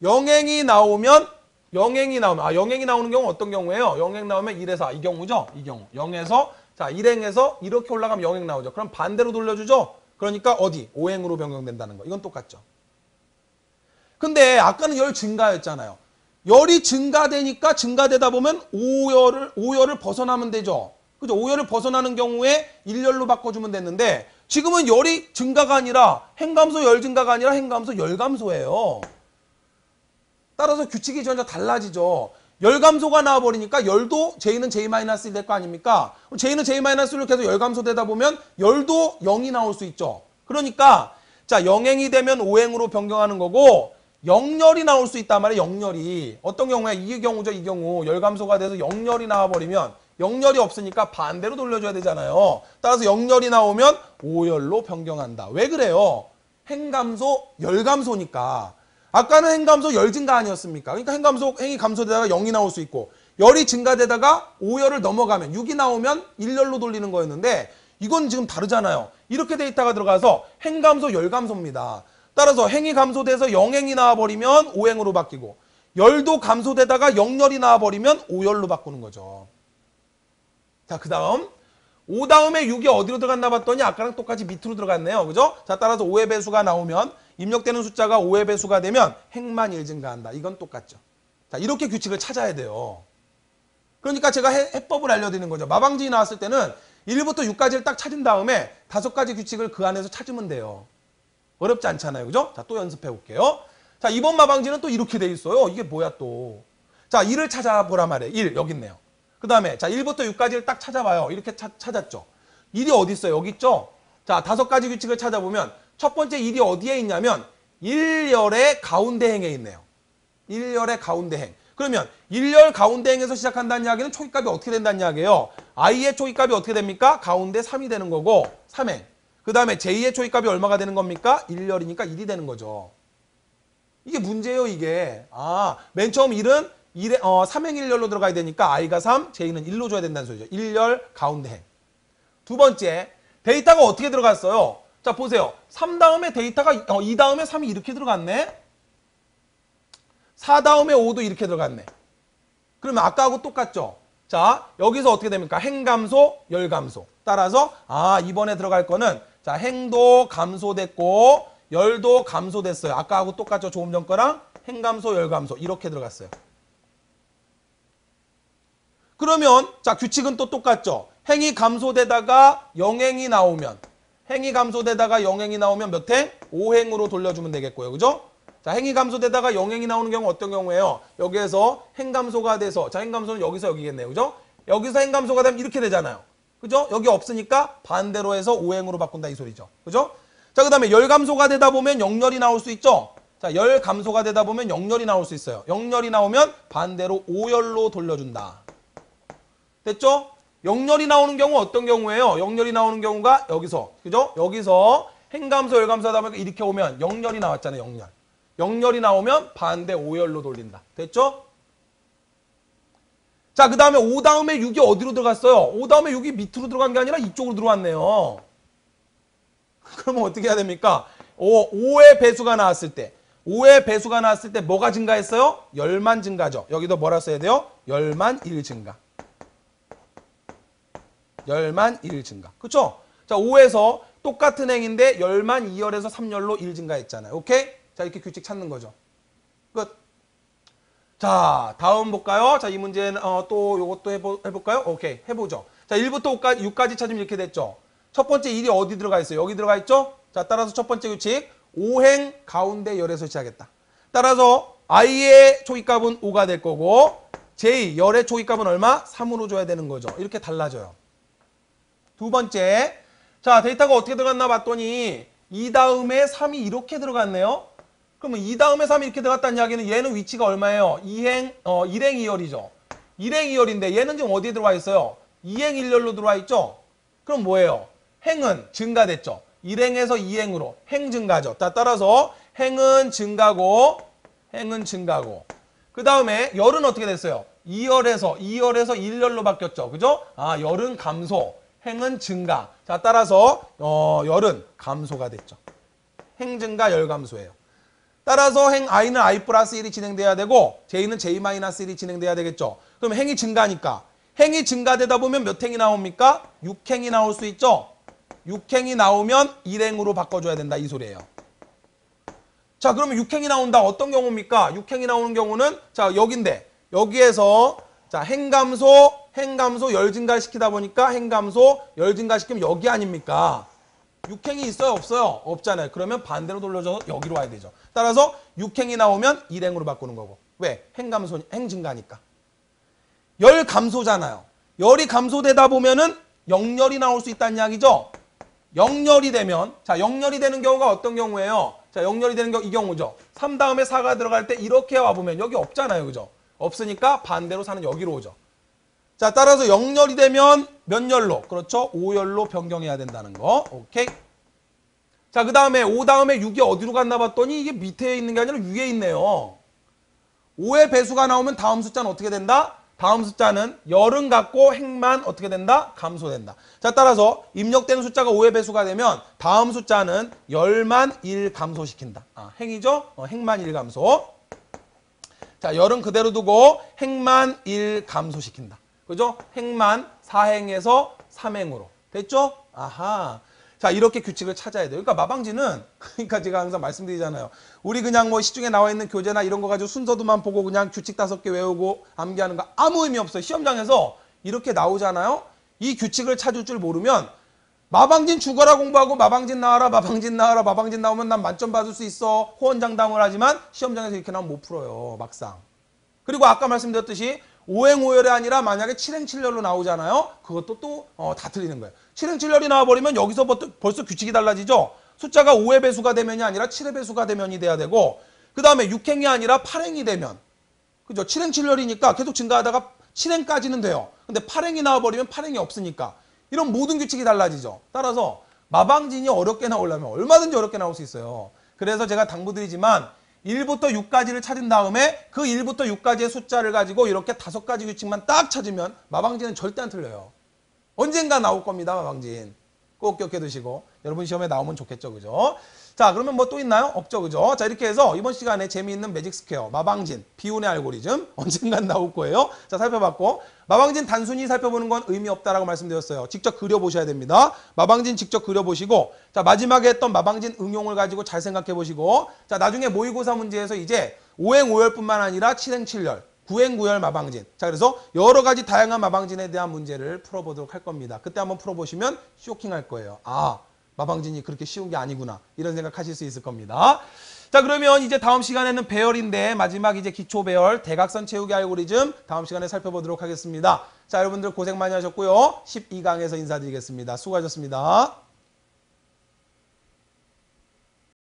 영행이 나오는 경우 어떤 경우예요? 영행 나오면 1에서 4. 이 경우죠? 이 경우. 0에서 자, 1행에서 이렇게 올라가면 영행 나오죠. 그럼 반대로 돌려주죠? 그러니까 어디? 5행으로 변경된다는 거. 이건 똑같죠. 근데 아까는 열 증가였잖아요. 열이 증가되니까 증가되다 보면 5열을 벗어나면 되죠. 그죠? 5열을 벗어나는 경우에 1열로 바꿔주면 됐는데 지금은 열이 증가가 아니라 행감소 열 증가가 아니라 행감소 열 감소예요. 따라서 규칙이 전혀 달라지죠. 열 감소가 나와버리니까 열도 J는 J-1 될 거 아닙니까? J는 J-1로 계속 열 감소되다 보면 열도 0이 나올 수 있죠. 그러니까 자 영행이 되면 5행으로 변경하는 거고 0열이 나올 수 있단 말이에요. 0열이. 어떤 경우에 이 경우죠. 이 경우 열 감소가 돼서 0열이 나와버리면 0열이 없으니까 반대로 돌려줘야 되잖아요. 따라서 0열이 나오면 5열로 변경한다. 왜 그래요? 행감소 열감소니까. 아까는 행감소 열 증가 아니었습니까? 그러니까 행이 감소되다가 0이 나올 수 있고 열이 증가되다가 5열을 넘어가면 6이 나오면 1열로 돌리는 거였는데 이건 지금 다르잖아요. 이렇게 데이터가 들어가서 행감소 열감소입니다. 따라서 행이 감소돼서 0행이 나와버리면 5행으로 바뀌고 열도 감소되다가 0열이 나와버리면 5열로 바꾸는 거죠. 자, 그 다음 5 다음에 6이 어디로 들어갔나 봤더니 아까랑 똑같이 밑으로 들어갔네요. 그죠? 자, 따라서 5의 배수가 나오면 입력되는 숫자가 5의 배수가 되면 행만 1 증가한다. 이건 똑같죠. 자, 이렇게 규칙을 찾아야 돼요. 그러니까 제가 해법을 알려드리는 거죠. 마방진이 나왔을 때는 1부터 6까지를 딱 찾은 다음에 5가지 규칙을 그 안에서 찾으면 돼요. 어렵지 않잖아요. 그죠? 자, 또 연습해 볼게요. 자, 이번 마방지는 또 이렇게 돼 있어요. 이게 뭐야 또. 자, 1을 찾아보라 말이에요. 1 여기 있네요. 그 다음에 자 1부터 6까지를 딱 찾아봐요. 이렇게 찾았죠. 1이 어디 있어요? 여기 있죠? 자, 5가지 규칙을 찾아보면 첫 번째 1이 어디에 있냐면 1열의 가운데 행에 있네요. 1열의 가운데 행. 그러면 1열 가운데 행에서 시작한다는 이야기는 초기값이 어떻게 된다는 이야기예요? i의 초기값이 어떻게 됩니까? 가운데 3이 되는 거고 3행. 그 다음에 j의 초기값이 얼마가 되는 겁니까? 1열이니까 1이 되는 거죠. 이게 문제예요, 이게. 아, 맨 처음 1은 3행 1열로 들어가야 되니까 i가 3, j는 1로 줘야 된다는 소리죠. 1열 가운데 행. 두 번째, 데이터가 어떻게 들어갔어요? 자, 보세요. 3 다음에 데이터가 2 다음에 3이 이렇게 들어갔네. 4 다음에 5도 이렇게 들어갔네. 그러면 아까하고 똑같죠? 자, 여기서 어떻게 됩니까? 행감소, 열감소. 따라서 이번에 들어갈 거는 자, 행도 감소됐고 열도 감소됐어요. 아까하고 똑같죠. 조금 전 거랑 행감소, 열감소 이렇게 들어갔어요. 그러면 자 규칙은 또 똑같죠. 행이 감소되다가 영행이 나오면 몇 행? 5행으로 돌려주면 되겠고요. 그죠? 자, 행이 감소되다가 영행이 나오는 경우 어떤 경우예요? 여기에서 행감소가 돼서 자, 행감소는 여기서 여기겠네요. 그죠? 여기서 행감소가 되면 이렇게 되잖아요. 그죠? 여기 없으니까 반대로 해서 5행으로 바꾼다 이 소리죠. 그죠? 자, 그다음에 열감소가 되다 보면 영열이 나올 수 있죠. 자, 열감소가 되다 보면 영열이 나올 수 있어요. 영열이 나오면 반대로 5열로 돌려준다. 됐죠? 영열이 나오는 경우 어떤 경우예요? 영열이 나오는 경우가 여기서, 그죠? 여기서 행감소, 열감소 하다 보니까 이렇게 오면 영열이 나왔잖아요, 영열. 영열이 나오면 반대 5열로 돌린다. 됐죠? 자, 그 다음에 5 다음에 6이 어디로 들어갔어요? 5 다음에 6이 밑으로 들어간 게 아니라 이쪽으로 들어왔네요. 그러면 어떻게 해야 됩니까? 5의 배수가 나왔을 때, 5의 배수가 나왔을 때 뭐가 증가했어요? 열만 증가죠. 여기도 뭐라 써야 돼요? 열만 1 증가. 열만 1 증가. 그쵸? 자, 5에서 똑같은 행인데 열만 2열에서 3열로 1 증가했잖아요. 오케이? 자, 이렇게 규칙 찾는 거죠. 끝. 자, 다음 볼까요? 자, 이 문제는 또 요것도 해볼까요? 오케이, 해보죠. 자, 1부터 6까지 찾으면 이렇게 됐죠. 첫 번째 1이 어디 들어가 있어요? 여기 들어가 있죠? 자, 따라서 첫 번째 규칙 5행 가운데 열에서 시작했다. 따라서 i의 초기값은 5가 될 거고 j 열의 초기값은 얼마? 3으로 줘야 되는 거죠. 이렇게 달라져요. 두 번째, 자, 데이터가 어떻게 들어갔나 봤더니 2 다음에 3이 이렇게 들어갔네요. 그러면 2 다음에 3이 이렇게 들어갔다는 이야기는 얘는 위치가 얼마예요? 1행 2열이죠. 1행 2열인데 얘는 지금 어디에 들어와 있어요? 2행 1열로 들어와 있죠? 그럼 뭐예요? 행은 증가됐죠. 1행에서 2행으로 행 증가죠. 따라서 행은 증가고 그 다음에 열은 어떻게 됐어요? 2열에서 1열로 바뀌었죠. 그죠? 아, 열은 감소, 행은 증가. 자, 따라서 열은 감소가 됐죠. 행 증가, 열 감소예요. 따라서 행 i는 i 플러스 1이 진행돼야 되고 j는 j 마이너스 1이 진행돼야 되겠죠. 그럼 행이 증가니까 행이 증가되다 보면 몇 행이 나옵니까? 6행이 나올 수 있죠. 6행이 나오면 1행으로 바꿔줘야 된다 이 소리예요. 자, 그러면 6행이 나온다. 어떤 경우입니까? 6행이 나오는 경우는 자, 여긴데 여기에서 자, 행감소 열 증가시키다 보니까 행감소 열 증가시키면 여기 아닙니까? 6행이 있어요? 없어요? 없잖아요. 그러면 반대로 돌려줘서 여기로 와야 되죠. 따라서 6행이 나오면 1행으로 바꾸는 거고. 왜? 행 증가니까. 열 감소잖아요. 열이 감소되다 보면은 영열이 나올 수 있다는 이야기죠. 영열이 되면 자, 영열이 되는 경우가 어떤 경우예요? 자, 영열이 되는 경우 이 경우죠. 3 다음에 4가 들어갈 때 이렇게 와보면 여기 없잖아요. 그죠? 없으니까 반대로 4는 여기로 오죠. 자, 따라서 영열이 되면 몇 열로? 그렇죠. 5열로 변경해야 된다는 거. 오케이. 자, 그 다음에 5 다음에 6이 어디로 갔나 봤더니 이게 밑에 있는 게 아니라 위에 있네요. 5의 배수가 나오면 다음 숫자는 어떻게 된다? 다음 숫자는 열은 같고 행만 어떻게 된다? 감소된다. 자, 따라서 입력되는 숫자가 5의 배수가 되면 다음 숫자는 열만 1 감소시킨다. 아, 행이죠? 행만 1 감소. 자, 열은 그대로 두고 행만 1 감소시킨다. 그죠? 행만 4행에서 3행으로. 됐죠? 아하. 자, 이렇게 규칙을 찾아야 돼요. 그러니까 마방지는, 그러니까 제가 항상 말씀드리잖아요. 우리 그냥 뭐 시중에 나와 있는 교재나 이런 거 가지고 순서도만 보고 그냥 규칙 5개 외우고 암기하는 거 아무 의미 없어요. 시험장에서 이렇게 나오잖아요. 이 규칙을 찾을 줄 모르면 마방진 죽어라 공부하고 마방진 나와라, 마방진 나오면 난 만점 받을 수 있어. 호언장담을 하지만 시험장에서 이렇게 나오면 못 풀어요. 막상. 그리고 아까 말씀드렸듯이 5행 5열이 아니라 만약에 7행 7열로 나오잖아요. 그것도 또 다 틀리는 거예요. 7행 7열이 나와버리면 여기서 벌써 규칙이 달라지죠. 숫자가 5의 배수가 되면이 아니라 7의 배수가 되면이 돼야 되고 그 다음에 6행이 아니라 8행이 되면 그죠? 7행 7열이니까 계속 증가하다가 7행까지는 돼요. 근데 8행이 나와버리면 8행이 없으니까 이런 모든 규칙이 달라지죠. 따라서 마방진이 어렵게 나오려면 얼마든지 어렵게 나올 수 있어요. 그래서 제가 당부드리지만 1부터 6까지를 찾은 다음에 그 1부터 6까지의 숫자를 가지고 이렇게 5가지 규칙만 딱 찾으면 마방진은 절대 안 틀려요. 언젠가 나올 겁니다. 마방진. 꼭 기억해 두시고 여러분 시험에 나오면 좋겠죠. 그죠? 자, 자, 그러면 뭐 또 있나요? 없죠, 그죠? 자, 이렇게 해서 이번 시간에 재미있는 매직 스퀘어, 마방진, 비운의 알고리즘 언젠간 나올 거예요. 자, 살펴봤고 마방진 단순히 살펴보는 건 의미 없다라고 말씀드렸어요. 직접 그려보셔야 됩니다. 마방진 직접 그려보시고 자, 마지막에 했던 마방진 응용을 가지고 잘 생각해 보시고 자, 나중에 모의고사 문제에서 이제 5행 5열뿐만 아니라 7행 7열 9행 9열 마방진. 자, 그래서 여러 가지 다양한 마방진에 대한 문제를 풀어보도록 할 겁니다. 그때 한번 풀어보시면 쇼킹할 거예요. 아, 마방진이 그렇게 쉬운 게 아니구나. 이런 생각하실 수 있을 겁니다. 자, 그러면 이제 다음 시간에는 배열인데 마지막 이제 기초 배열 대각선 채우기 알고리즘 다음 시간에 살펴보도록 하겠습니다. 자, 여러분들 고생 많이 하셨고요. 12강에서 인사드리겠습니다. 수고하셨습니다.